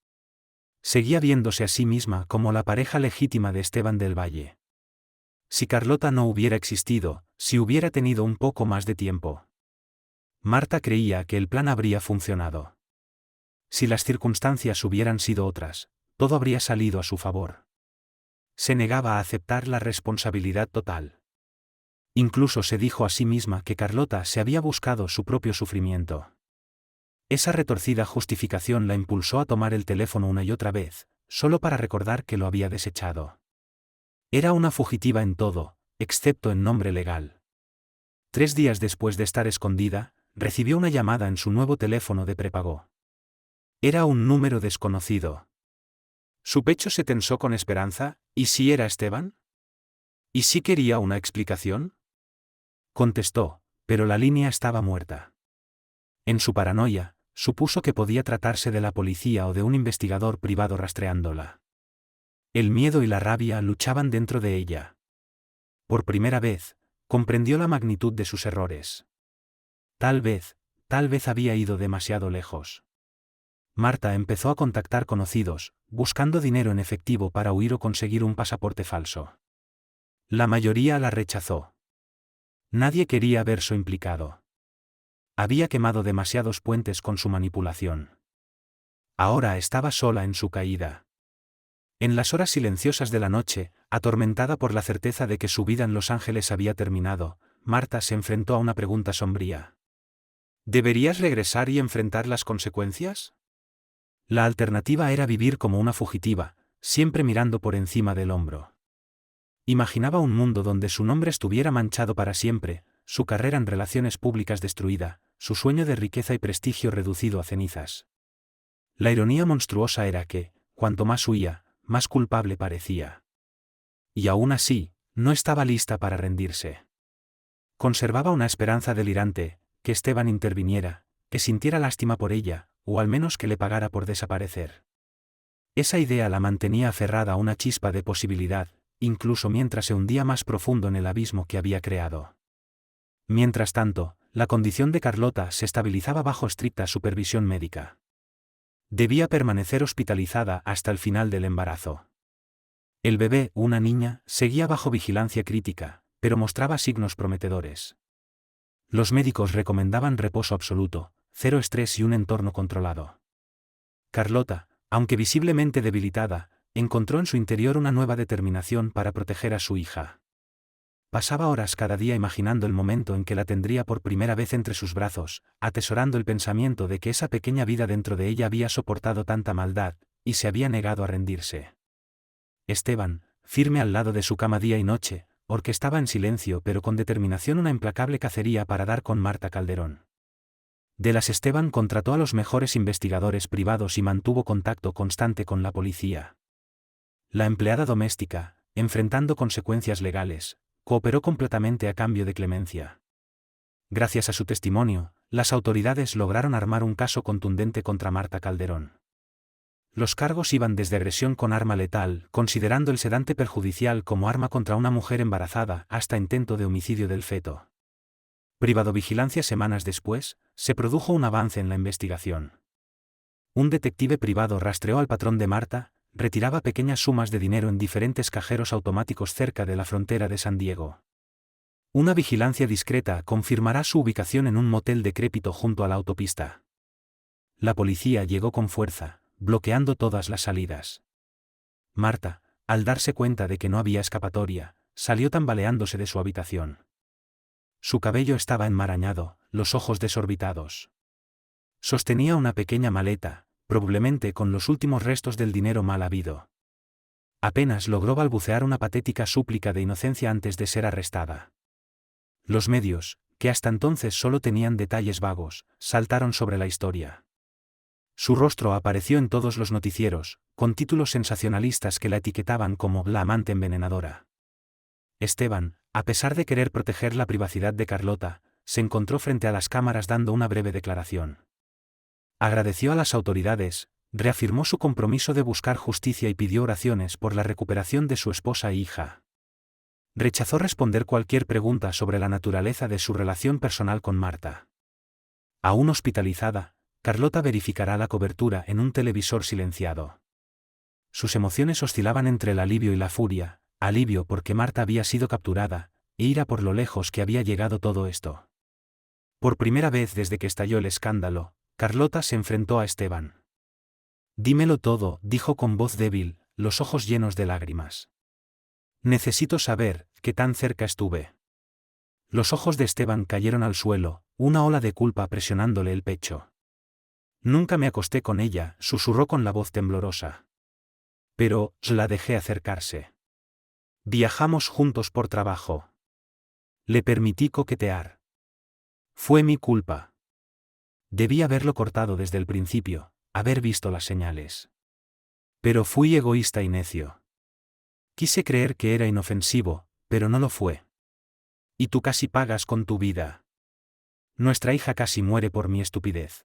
Seguía viéndose a sí misma como la pareja legítima de Esteban del Valle. Si Carlota no hubiera existido, si hubiera tenido un poco más de tiempo. Marta creía que el plan habría funcionado. Si las circunstancias hubieran sido otras, todo habría salido a su favor. Se negaba a aceptar la responsabilidad total. Incluso se dijo a sí misma que Carlota se había buscado su propio sufrimiento. Esa retorcida justificación la impulsó a tomar el teléfono una y otra vez, solo para recordar que lo había desechado. Era una fugitiva en todo, excepto en nombre legal. 3 días después de estar escondida, recibió una llamada en su nuevo teléfono de prepago. Era un número desconocido. Su pecho se tensó con esperanza. ¿Y si era Esteban? ¿Y si quería una explicación? Contestó, pero la línea estaba muerta. En su paranoia, supuso que podía tratarse de la policía o de un investigador privado rastreándola. El miedo y la rabia luchaban dentro de ella. Por primera vez, comprendió la magnitud de sus errores. Tal vez había ido demasiado lejos. Marta empezó a contactar conocidos, buscando dinero en efectivo para huir o conseguir un pasaporte falso. La mayoría la rechazó. Nadie quería verse implicado. Había quemado demasiados puentes con su manipulación. Ahora estaba sola en su caída. En las horas silenciosas de la noche, atormentada por la certeza de que su vida en Los Ángeles había terminado, Marta se enfrentó a una pregunta sombría. ¿Deberías regresar y enfrentar las consecuencias? La alternativa era vivir como una fugitiva, siempre mirando por encima del hombro. Imaginaba un mundo donde su nombre estuviera manchado para siempre, su carrera en relaciones públicas destruida, su sueño de riqueza y prestigio reducido a cenizas. La ironía monstruosa era que, cuanto más huía, más culpable parecía. Y aún así, no estaba lista para rendirse. Conservaba una esperanza delirante, que Esteban interviniera, que sintiera lástima por ella, o al menos que le pagara por desaparecer. Esa idea la mantenía aferrada a una chispa de posibilidad, incluso mientras se hundía más profundo en el abismo que había creado. Mientras tanto, la condición de Carlota se estabilizaba bajo estricta supervisión médica. Debía permanecer hospitalizada hasta el final del embarazo. El bebé, una niña, seguía bajo vigilancia crítica, pero mostraba signos prometedores. Los médicos recomendaban reposo absoluto, cero estrés y un entorno controlado. Carlota, aunque visiblemente debilitada, encontró en su interior una nueva determinación para proteger a su hija. Pasaba horas cada día imaginando el momento en que la tendría por primera vez entre sus brazos, atesorando el pensamiento de que esa pequeña vida dentro de ella había soportado tanta maldad, y se había negado a rendirse. Esteban, firme al lado de su cama día y noche, orquestaba en silencio pero con determinación una implacable cacería para dar con Marta Calderón. De las Esteban contrató a los mejores investigadores privados y mantuvo contacto constante con la policía. La empleada doméstica, enfrentando consecuencias legales, cooperó completamente a cambio de clemencia. Gracias a su testimonio, las autoridades lograron armar un caso contundente contra Marta Calderón. Los cargos iban desde agresión con arma letal, considerando el sedante perjudicial como arma contra una mujer embarazada, hasta intento de homicidio del feto. Privado vigilancia. Semanas después, se produjo un avance en la investigación. Un detective privado rastreó al patrón de Marta, retiraba pequeñas sumas de dinero en diferentes cajeros automáticos cerca de la frontera de San Diego. Una vigilancia discreta confirmará su ubicación en un motel decrépito junto a la autopista. La policía llegó con fuerza, bloqueando todas las salidas. Marta, al darse cuenta de que no había escapatoria, salió tambaleándose de su habitación. Su cabello estaba enmarañado, los ojos desorbitados. Sostenía una pequeña maleta, probablemente con los últimos restos del dinero mal habido. Apenas logró balbucear una patética súplica de inocencia antes de ser arrestada. Los medios, que hasta entonces solo tenían detalles vagos, saltaron sobre la historia. Su rostro apareció en todos los noticieros, con títulos sensacionalistas que la etiquetaban como la amante envenenadora. Esteban, a pesar de querer proteger la privacidad de Carlota, se encontró frente a las cámaras dando una breve declaración. Agradeció a las autoridades, reafirmó su compromiso de buscar justicia y pidió oraciones por la recuperación de su esposa e hija. Rechazó responder cualquier pregunta sobre la naturaleza de su relación personal con Marta. Aún hospitalizada, Carlota verificará la cobertura en un televisor silenciado. Sus emociones oscilaban entre el alivio y la furia, alivio porque Marta había sido capturada, e ira por lo lejos que había llegado todo esto. Por primera vez desde que estalló el escándalo, Carlota se enfrentó a Esteban. «Dímelo todo», dijo con voz débil, los ojos llenos de lágrimas. «Necesito saber qué tan cerca estuve». Los ojos de Esteban cayeron al suelo, una ola de culpa presionándole el pecho. «Nunca me acosté con ella», susurró con la voz temblorosa. «Pero la dejé acercarse. Viajamos juntos por trabajo. Le permití coquetear. Fue mi culpa. Debí haberlo cortado desde el principio, haber visto las señales. Pero fui egoísta y necio. Quise creer que era inofensivo, pero no lo fue. Y tú casi pagas con tu vida. Nuestra hija casi muere por mi estupidez».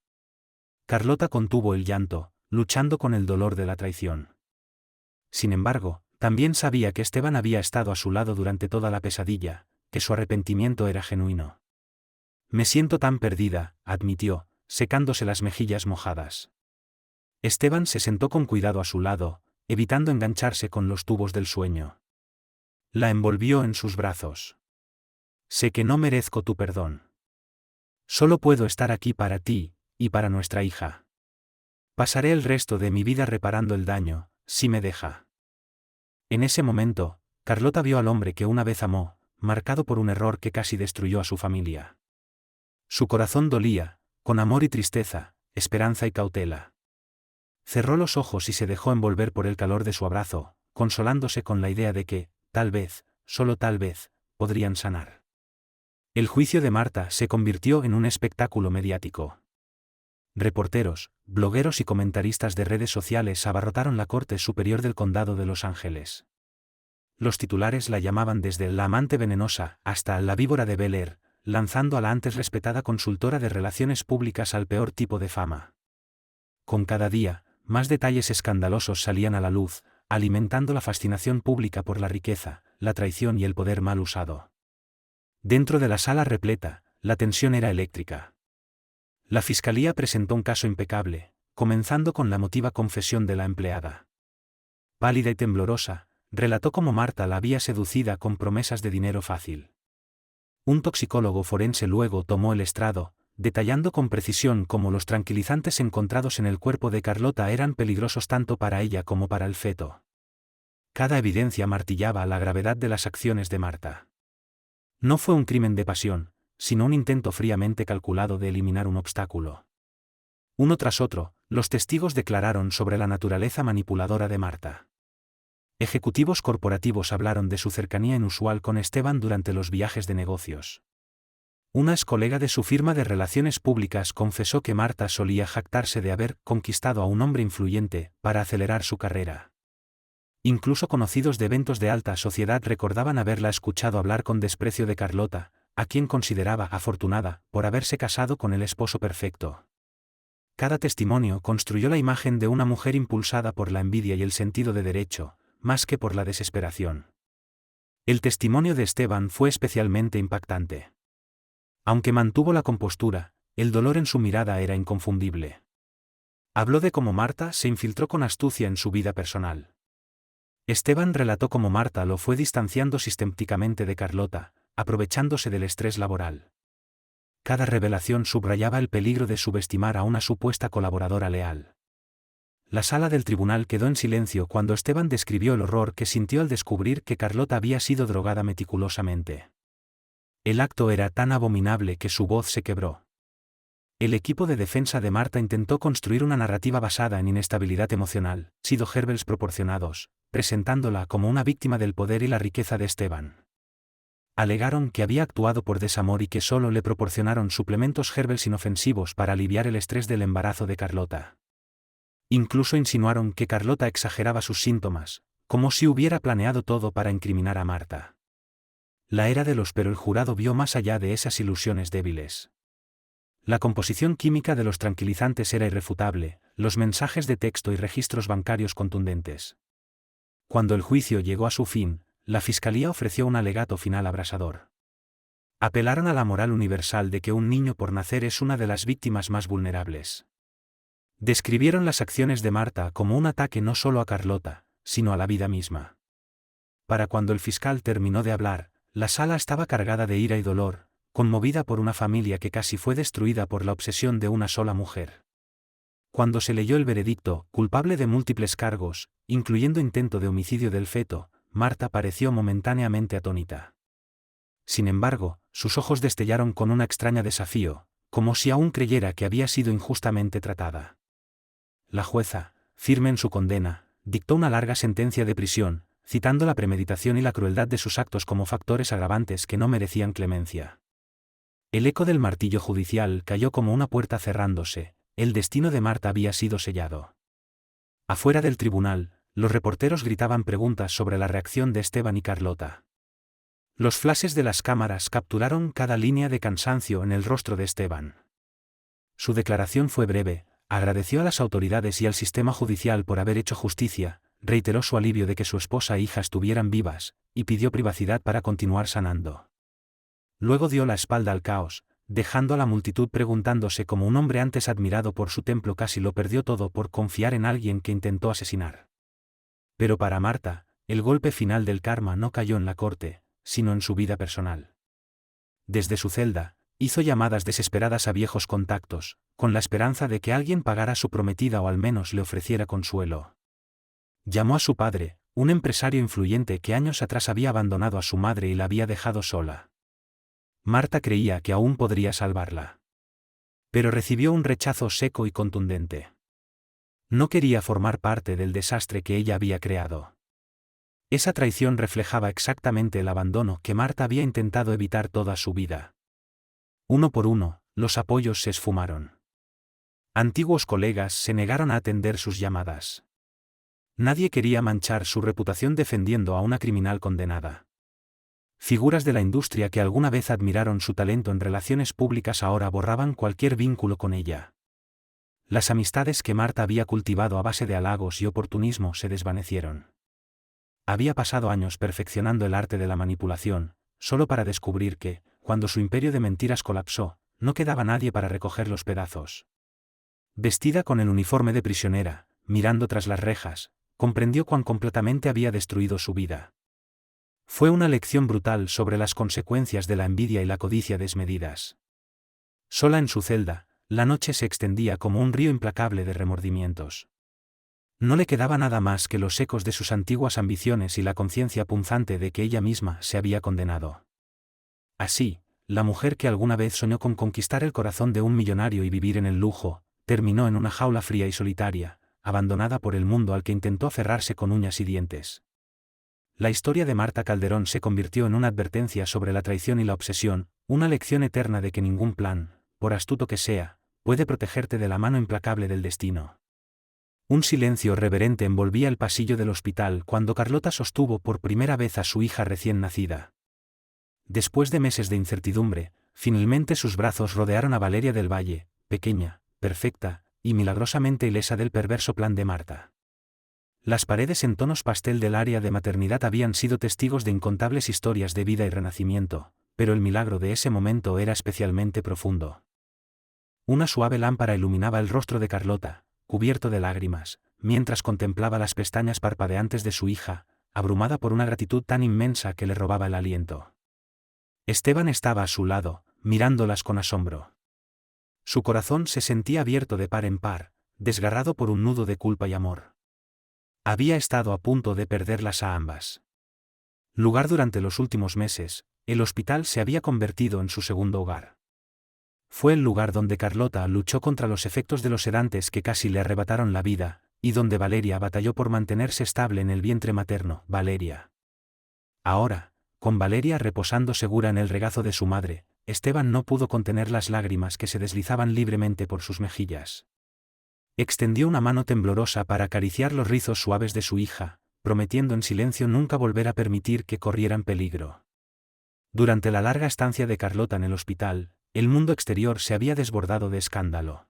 Carlota contuvo el llanto, luchando con el dolor de la traición. Sin embargo, también sabía que Esteban había estado a su lado durante toda la pesadilla, que su arrepentimiento era genuino. «Me siento tan perdida», admitió, secándose las mejillas mojadas. Esteban se sentó con cuidado a su lado, evitando engancharse con los tubos del sueño. La envolvió en sus brazos. «Sé que no merezco tu perdón. Solo puedo estar aquí para ti, y para nuestra hija. Pasaré el resto de mi vida reparando el daño, si me deja». En ese momento, Carlota vio al hombre que una vez amó, marcado por un error que casi destruyó a su familia. Su corazón dolía, con amor y tristeza, esperanza y cautela. Cerró los ojos y se dejó envolver por el calor de su abrazo, consolándose con la idea de que, tal vez, solo tal vez, podrían sanar. El juicio de Marta se convirtió en un espectáculo mediático. Reporteros, blogueros y comentaristas de redes sociales abarrotaron la Corte Superior del Condado de Los Ángeles. Los titulares la llamaban desde la amante venenosa hasta la víbora de Bel Air, lanzando a la antes respetada consultora de relaciones públicas al peor tipo de fama. Con cada día, más detalles escandalosos salían a la luz, alimentando la fascinación pública por la riqueza, la traición y el poder mal usado. Dentro de la sala repleta, la tensión era eléctrica. La fiscalía presentó un caso impecable, comenzando con la emotiva confesión de la empleada. Pálida y temblorosa, relató cómo Marta la había seducida con promesas de dinero fácil. Un toxicólogo forense luego tomó el estrado, detallando con precisión cómo los tranquilizantes encontrados en el cuerpo de Carlota eran peligrosos tanto para ella como para el feto. Cada evidencia martillaba la gravedad de las acciones de Marta. No fue un crimen de pasión, sino un intento fríamente calculado de eliminar un obstáculo. Uno tras otro, los testigos declararon sobre la naturaleza manipuladora de Marta. Ejecutivos corporativos hablaron de su cercanía inusual con Esteban durante los viajes de negocios. Una ex colega de su firma de relaciones públicas confesó que Marta solía jactarse de haber conquistado a un hombre influyente para acelerar su carrera. Incluso conocidos de eventos de alta sociedad recordaban haberla escuchado hablar con desprecio de Carlota, a quien consideraba afortunada por haberse casado con el esposo perfecto. Cada testimonio construyó la imagen de una mujer impulsada por la envidia y el sentido de derecho, más que por la desesperación. El testimonio de Esteban fue especialmente impactante. Aunque mantuvo la compostura, el dolor en su mirada era inconfundible. Habló de cómo Marta se infiltró con astucia en su vida personal. Esteban relató cómo Marta lo fue distanciando sistemáticamente de Carlota, aprovechándose del estrés laboral. Cada revelación subrayaba el peligro de subestimar a una supuesta colaboradora leal. La sala del tribunal quedó en silencio cuando Esteban describió el horror que sintió al descubrir que Carlota había sido drogada meticulosamente. El acto era tan abominable que su voz se quebró. El equipo de defensa de Marta intentó construir una narrativa basada en inestabilidad emocional, sido Herbels proporcionados, presentándola como una víctima del poder y la riqueza de Esteban. Alegaron que había actuado por desamor y que solo le proporcionaron suplementos Herbels inofensivos para aliviar el estrés del embarazo de Carlota. Incluso insinuaron que Carlota exageraba sus síntomas, como si hubiera planeado todo para incriminar a Marta. La era de los pero el jurado vio más allá de esas ilusiones débiles. La composición química de los tranquilizantes era irrefutable, los mensajes de texto y registros bancarios contundentes. Cuando el juicio llegó a su fin, la fiscalía ofreció un alegato final abrasador. Apelaron a la moral universal de que un niño por nacer es una de las víctimas más vulnerables. Describieron las acciones de Marta como un ataque no solo a Carlota, sino a la vida misma. Para cuando el fiscal terminó de hablar, la sala estaba cargada de ira y dolor, conmovida por una familia que casi fue destruida por la obsesión de una sola mujer. Cuando se leyó el veredicto, culpable de múltiples cargos, incluyendo intento de homicidio del feto, Marta pareció momentáneamente atónita. Sin embargo, sus ojos destellaron con una extraña desafío, como si aún creyera que había sido injustamente tratada. La jueza, firme en su condena, dictó una larga sentencia de prisión, citando la premeditación y la crueldad de sus actos como factores agravantes que no merecían clemencia. El eco del martillo judicial cayó como una puerta cerrándose, el destino de Marta había sido sellado. Afuera del tribunal, los reporteros gritaban preguntas sobre la reacción de Esteban y Carlota. Los flashes de las cámaras capturaron cada línea de cansancio en el rostro de Esteban. Su declaración fue breve. Agradeció a las autoridades y al sistema judicial por haber hecho justicia, reiteró su alivio de que su esposa e hija estuvieran vivas, y pidió privacidad para continuar sanando. Luego dio la espalda al caos, dejando a la multitud preguntándose cómo un hombre antes admirado por su templo casi lo perdió todo por confiar en alguien que intentó asesinar. Pero para Marta, el golpe final del karma no cayó en la corte, sino en su vida personal. Desde su celda, hizo llamadas desesperadas a viejos contactos, con la esperanza de que alguien pagara a su prometida o al menos le ofreciera consuelo. Llamó a su padre, un empresario influyente que años atrás había abandonado a su madre y la había dejado sola. Marta creía que aún podría salvarla. Pero recibió un rechazo seco y contundente. No quería formar parte del desastre que ella había creado. Esa traición reflejaba exactamente el abandono que Marta había intentado evitar toda su vida. Uno por uno, los apoyos se esfumaron. Antiguos colegas se negaron a atender sus llamadas. Nadie quería manchar su reputación defendiendo a una criminal condenada. Figuras de la industria que alguna vez admiraron su talento en relaciones públicas ahora borraban cualquier vínculo con ella. Las amistades que Marta había cultivado a base de halagos y oportunismo se desvanecieron. Había pasado años perfeccionando el arte de la manipulación, solo para descubrir que, cuando su imperio de mentiras colapsó, no quedaba nadie para recoger los pedazos. Vestida con el uniforme de prisionera, mirando tras las rejas, comprendió cuán completamente había destruido su vida. Fue una lección brutal sobre las consecuencias de la envidia y la codicia desmedidas. Sola en su celda, la noche se extendía como un río implacable de remordimientos. No le quedaba nada más que los ecos de sus antiguas ambiciones y la conciencia punzante de que ella misma se había condenado. Así, la mujer que alguna vez soñó con conquistar el corazón de un millonario y vivir en el lujo, terminó en una jaula fría y solitaria, abandonada por el mundo al que intentó aferrarse con uñas y dientes. La historia de Marta Calderón se convirtió en una advertencia sobre la traición y la obsesión, una lección eterna de que ningún plan, por astuto que sea, puede protegerte de la mano implacable del destino. Un silencio reverente envolvía el pasillo del hospital cuando Carlota sostuvo por primera vez a su hija recién nacida. Después de meses de incertidumbre, finalmente sus brazos rodearon a Valeria del Valle, pequeña, perfecta, y milagrosamente ilesa del perverso plan de Marta. Las paredes en tonos pastel del área de maternidad habían sido testigos de incontables historias de vida y renacimiento, pero el milagro de ese momento era especialmente profundo. Una suave lámpara iluminaba el rostro de Carlota, cubierto de lágrimas, mientras contemplaba las pestañas parpadeantes de su hija, abrumada por una gratitud tan inmensa que le robaba el aliento. Esteban estaba a su lado, mirándolas con asombro. Su corazón se sentía abierto de par en par, desgarrado por un nudo de culpa y amor. Había estado a punto de perderlas a ambas. Lugar durante los últimos meses, el hospital se había convertido en su segundo hogar. Fue el lugar donde Carlota luchó contra los efectos de los sedantes que casi le arrebataron la vida, y donde Valeria batalló por mantenerse estable en el vientre materno. Valeria. Ahora, con Valeria reposando segura en el regazo de su madre, Esteban no pudo contener las lágrimas que se deslizaban libremente por sus mejillas. Extendió una mano temblorosa para acariciar los rizos suaves de su hija, prometiendo en silencio nunca volver a permitir que corrieran peligro. Durante la larga estancia de Carlota en el hospital, el mundo exterior se había desbordado de escándalo.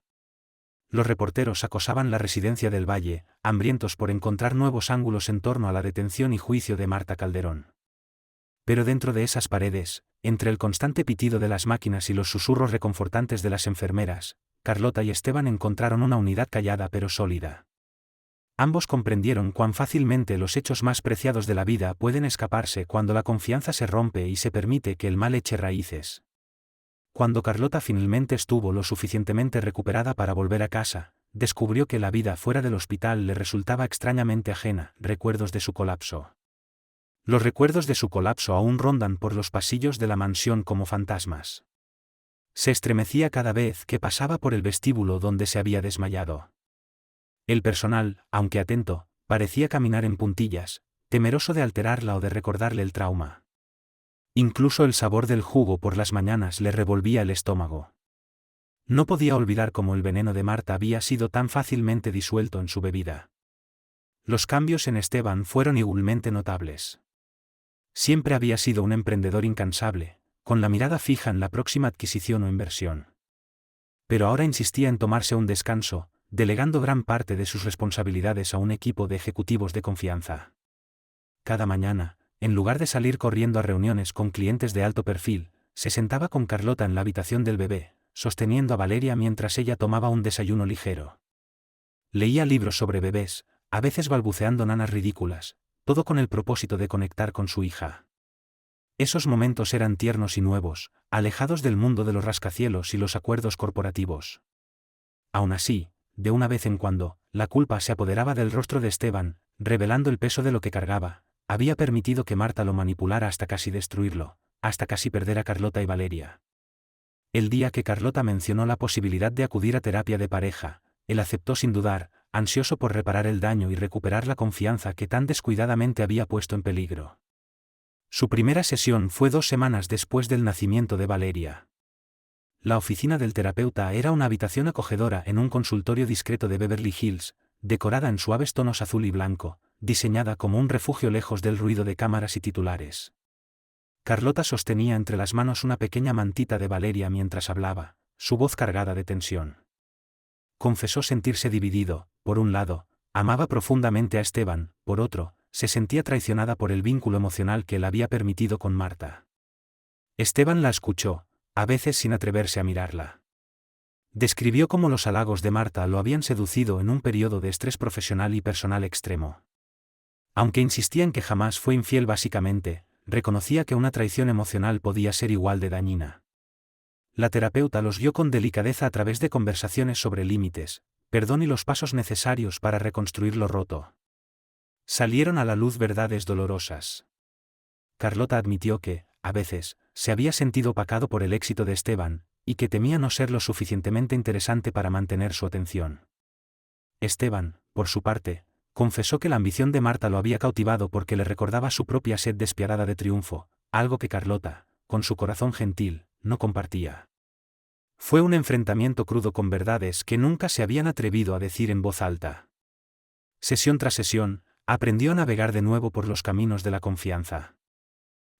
Los reporteros acosaban la residencia del Valle, hambrientos por encontrar nuevos ángulos en torno a la detención y juicio de Marta Calderón. Pero dentro de esas paredes, entre el constante pitido de las máquinas y los susurros reconfortantes de las enfermeras, Carlota y Esteban encontraron una unidad callada pero sólida. Ambos comprendieron cuán fácilmente los hechos más preciados de la vida pueden escaparse cuando la confianza se rompe y se permite que el mal eche raíces. Cuando Carlota finalmente estuvo lo suficientemente recuperada para volver a casa, descubrió que la vida fuera del hospital le resultaba extrañamente ajena. Recuerdos de su colapso. Los recuerdos de su colapso aún rondan por los pasillos de la mansión como fantasmas. Se estremecía cada vez que pasaba por el vestíbulo donde se había desmayado. El personal, aunque atento, parecía caminar en puntillas, temeroso de alterarla o de recordarle el trauma. Incluso el sabor del jugo por las mañanas le revolvía el estómago. No podía olvidar cómo el veneno de Marta había sido tan fácilmente disuelto en su bebida. Los cambios en Esteban fueron igualmente notables. Siempre había sido un emprendedor incansable, con la mirada fija en la próxima adquisición o inversión. Pero ahora insistía en tomarse un descanso, delegando gran parte de sus responsabilidades a un equipo de ejecutivos de confianza. Cada mañana, en lugar de salir corriendo a reuniones con clientes de alto perfil, se sentaba con Carlota en la habitación del bebé, sosteniendo a Valeria mientras ella tomaba un desayuno ligero. Leía libros sobre bebés, a veces balbuceando nanas ridículas, todo con el propósito de conectar con su hija. Esos momentos eran tiernos y nuevos, alejados del mundo de los rascacielos y los acuerdos corporativos. Aún así, de una vez en cuando, la culpa se apoderaba del rostro de Esteban, revelando el peso de lo que cargaba. Había permitido que Marta lo manipulara hasta casi destruirlo, hasta casi perder a Carlota y Valeria. El día que Carlota mencionó la posibilidad de acudir a terapia de pareja, él aceptó sin dudar, ansioso por reparar el daño y recuperar la confianza que tan descuidadamente había puesto en peligro. Su primera sesión fue 2 semanas después del nacimiento de Valeria. La oficina del terapeuta era una habitación acogedora en un consultorio discreto de Beverly Hills, decorada en suaves tonos azul y blanco, diseñada como un refugio lejos del ruido de cámaras y titulares. Carlota sostenía entre las manos una pequeña mantita de Valeria mientras hablaba, su voz cargada de tensión. Confesó sentirse dividido. Por un lado, amaba profundamente a Esteban, por otro, se sentía traicionada por el vínculo emocional que él había permitido con Marta. Esteban la escuchó, a veces sin atreverse a mirarla. Describió cómo los halagos de Marta lo habían seducido en un periodo de estrés profesional y personal extremo. Aunque insistía en que jamás fue infiel básicamente, reconocía que una traición emocional podía ser igual de dañina. La terapeuta los guió con delicadeza a través de conversaciones sobre límites, perdón y los pasos necesarios para reconstruir lo roto. Salieron a la luz verdades dolorosas. Carlota admitió que, a veces, se había sentido opacado por el éxito de Esteban, y que temía no ser lo suficientemente interesante para mantener su atención. Esteban, por su parte, confesó que la ambición de Marta lo había cautivado porque le recordaba su propia sed despiadada de triunfo, algo que Carlota, con su corazón gentil, no compartía. Fue un enfrentamiento crudo con verdades que nunca se habían atrevido a decir en voz alta. Sesión tras sesión, aprendió a navegar de nuevo por los caminos de la confianza.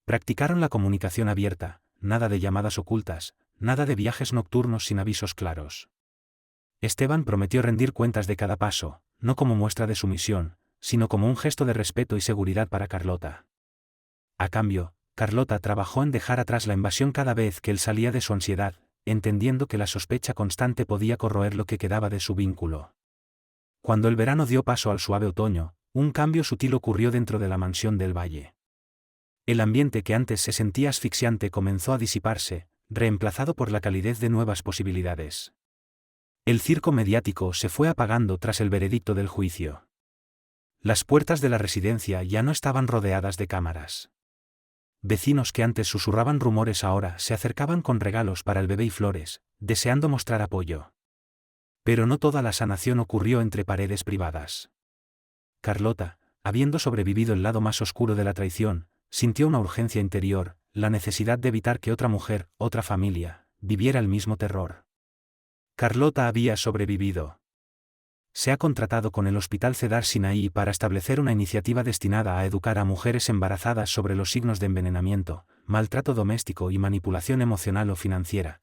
Practicaron la comunicación abierta, nada de llamadas ocultas, nada de viajes nocturnos sin avisos claros. Esteban prometió rendir cuentas de cada paso, no como muestra de sumisión, sino como un gesto de respeto y seguridad para Carlota. A cambio, Carlota trabajó en dejar atrás la invasión cada vez que él salía de su ansiedad, entendiendo que la sospecha constante podía corroer lo que quedaba de su vínculo. Cuando el verano dio paso al suave otoño, un cambio sutil ocurrió dentro de la mansión del valle. El ambiente que antes se sentía asfixiante comenzó a disiparse, reemplazado por la calidez de nuevas posibilidades. El circo mediático se fue apagando tras el veredicto del juicio. Las puertas de la residencia ya no estaban rodeadas de cámaras. Vecinos que antes susurraban rumores ahora se acercaban con regalos para el bebé y flores, deseando mostrar apoyo. Pero no toda la sanación ocurrió entre paredes privadas. Carlota, habiendo sobrevivido el lado más oscuro de la traición, sintió una urgencia interior, la necesidad de evitar que otra mujer, otra familia, viviera el mismo terror. Carlota había sobrevivido. Se ha contratado con el Hospital Cedar Sinaí para establecer una iniciativa destinada a educar a mujeres embarazadas sobre los signos de envenenamiento, maltrato doméstico y manipulación emocional o financiera,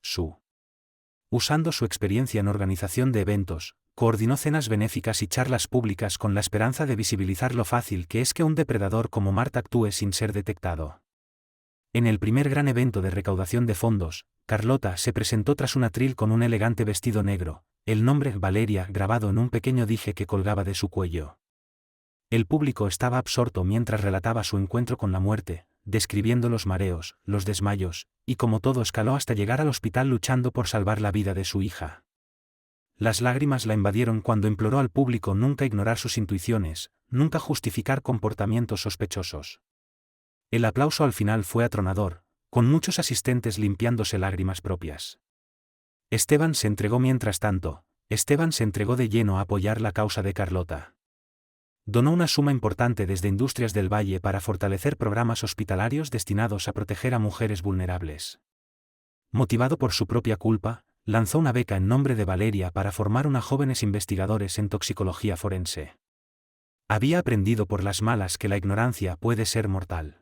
Usando su experiencia en organización de eventos, coordinó cenas benéficas y charlas públicas con la esperanza de visibilizar lo fácil que es que un depredador como Marta actúe sin ser detectado. En el primer gran evento de recaudación de fondos, Carlota se presentó tras un atril con un elegante vestido negro, el nombre Valeria grabado en un pequeño dije que colgaba de su cuello. El público estaba absorto mientras relataba su encuentro con la muerte, describiendo los mareos, los desmayos, y como todo escaló hasta llegar al hospital luchando por salvar la vida de su hija. Las lágrimas la invadieron cuando imploró al público nunca ignorar sus intuiciones, nunca justificar comportamientos sospechosos. El aplauso al final fue atronador, con muchos asistentes limpiándose lágrimas propias. Esteban se entregó de lleno a apoyar la causa de Carlota. Donó una suma importante desde Industrias del Valle para fortalecer programas hospitalarios destinados a proteger a mujeres vulnerables. Motivado por su propia culpa, lanzó una beca en nombre de Valeria para formar a jóvenes investigadores en toxicología forense. Había aprendido por las malas que la ignorancia puede ser mortal.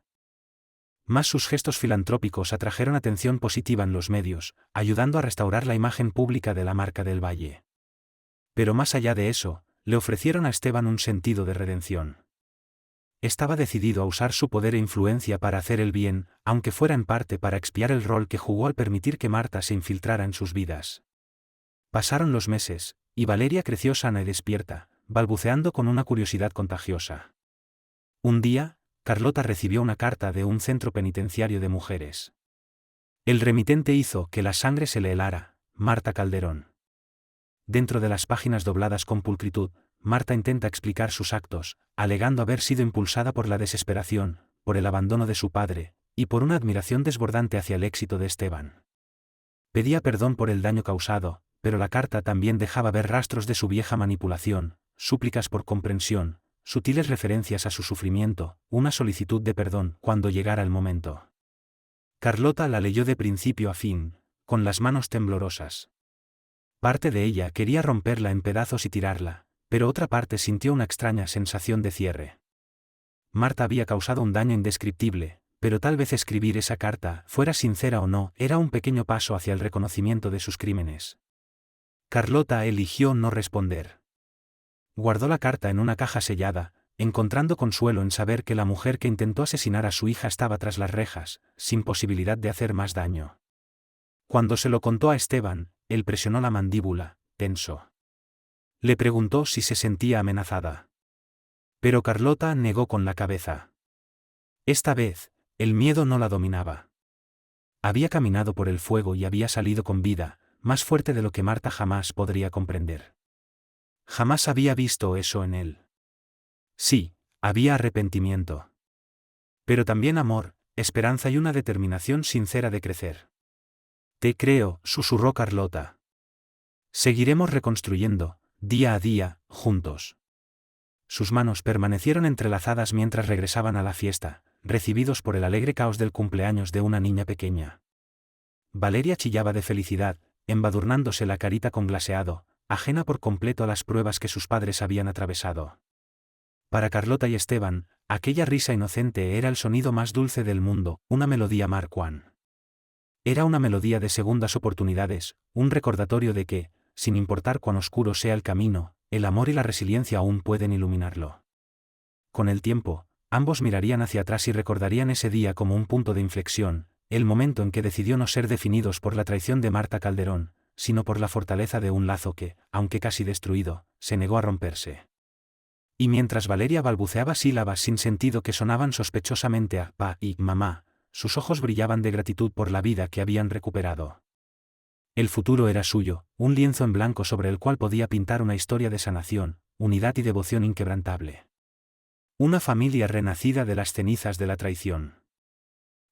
Mas sus gestos filantrópicos atrajeron atención positiva en los medios, ayudando a restaurar la imagen pública de la marca del Valle. Pero más allá de eso, le ofrecieron a Esteban un sentido de redención. Estaba decidido a usar su poder e influencia para hacer el bien, aunque fuera en parte para expiar el rol que jugó al permitir que Marta se infiltrara en sus vidas. Pasaron los meses, y Valeria creció sana y despierta, balbuceando con una curiosidad contagiosa. Un día, Carlota recibió una carta de un centro penitenciario de mujeres. El remitente hizo que la sangre se le helara, Marta Calderón. Dentro de las páginas dobladas con pulcritud, Marta intenta explicar sus actos, alegando haber sido impulsada por la desesperación, por el abandono de su padre, y por una admiración desbordante hacia el éxito de Esteban. Pedía perdón por el daño causado, pero la carta también dejaba ver rastros de su vieja manipulación, súplicas por comprensión, sutiles referencias a su sufrimiento, una solicitud de perdón cuando llegara el momento. Carlota la leyó de principio a fin, con las manos temblorosas. Parte de ella quería romperla en pedazos y tirarla, pero otra parte sintió una extraña sensación de cierre. Marta había causado un daño indescriptible, pero tal vez escribir esa carta, fuera sincera o no, era un pequeño paso hacia el reconocimiento de sus crímenes. Carlota eligió no responder. Guardó la carta en una caja sellada, encontrando consuelo en saber que la mujer que intentó asesinar a su hija estaba tras las rejas, sin posibilidad de hacer más daño. Cuando se lo contó a Esteban, él presionó la mandíbula, tenso. Le preguntó si se sentía amenazada. Pero Carlota negó con la cabeza. Esta vez, el miedo no la dominaba. Había caminado por el fuego y había salido con vida, más fuerte de lo que Marta jamás podría comprender. Jamás había visto eso en él. Sí, había arrepentimiento. Pero también amor, esperanza y una determinación sincera de crecer. Te creo, susurró Carlota. Seguiremos reconstruyendo, día a día, juntos. Sus manos permanecieron entrelazadas mientras regresaban a la fiesta, recibidos por el alegre caos del cumpleaños de una niña pequeña. Valeria chillaba de felicidad, embadurnándose la carita con glaseado, ajena por completo a las pruebas que sus padres habían atravesado. Para Carlota y Esteban, aquella risa inocente era el sonido más dulce del mundo, una melodía Marquand. Era una melodía de segundas oportunidades, un recordatorio de que, sin importar cuán oscuro sea el camino, el amor y la resiliencia aún pueden iluminarlo. Con el tiempo, ambos mirarían hacia atrás y recordarían ese día como un punto de inflexión, el momento en que decidió no ser definidos por la traición de Marta Calderón, sino por la fortaleza de un lazo que, aunque casi destruido, se negó a romperse. Y mientras Valeria balbuceaba sílabas sin sentido que sonaban sospechosamente a «pa» y «mamá», sus ojos brillaban de gratitud por la vida que habían recuperado. El futuro era suyo, un lienzo en blanco sobre el cual podía pintar una historia de sanación, unidad y devoción inquebrantable. Una familia renacida de las cenizas de la traición.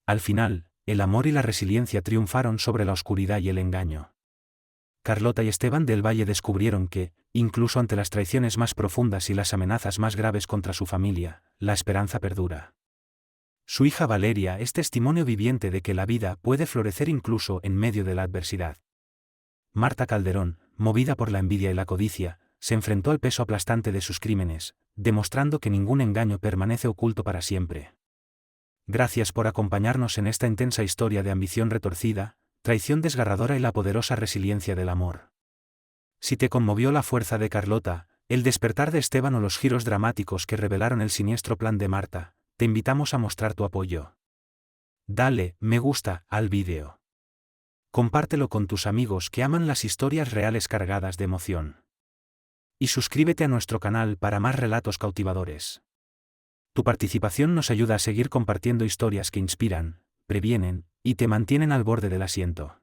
Al final, el amor y la resiliencia triunfaron sobre la oscuridad y el engaño. Carlota y Esteban del Valle descubrieron que, incluso ante las traiciones más profundas y las amenazas más graves contra su familia, la esperanza perdura. Su hija Valeria es testimonio viviente de que la vida puede florecer incluso en medio de la adversidad. Marta Calderón, movida por la envidia y la codicia, se enfrentó al peso aplastante de sus crímenes, demostrando que ningún engaño permanece oculto para siempre. Gracias por acompañarnos en esta intensa historia de ambición retorcida, traición desgarradora y la poderosa resiliencia del amor. Si te conmovió la fuerza de Carlota, el despertar de Esteban o los giros dramáticos que revelaron el siniestro plan de Marta, te invitamos a mostrar tu apoyo. Dale me gusta al vídeo. Compártelo con tus amigos que aman las historias reales cargadas de emoción. Y suscríbete a nuestro canal para más relatos cautivadores. Tu participación nos ayuda a seguir compartiendo historias que inspiran, previenen y te mantienen al borde del asiento.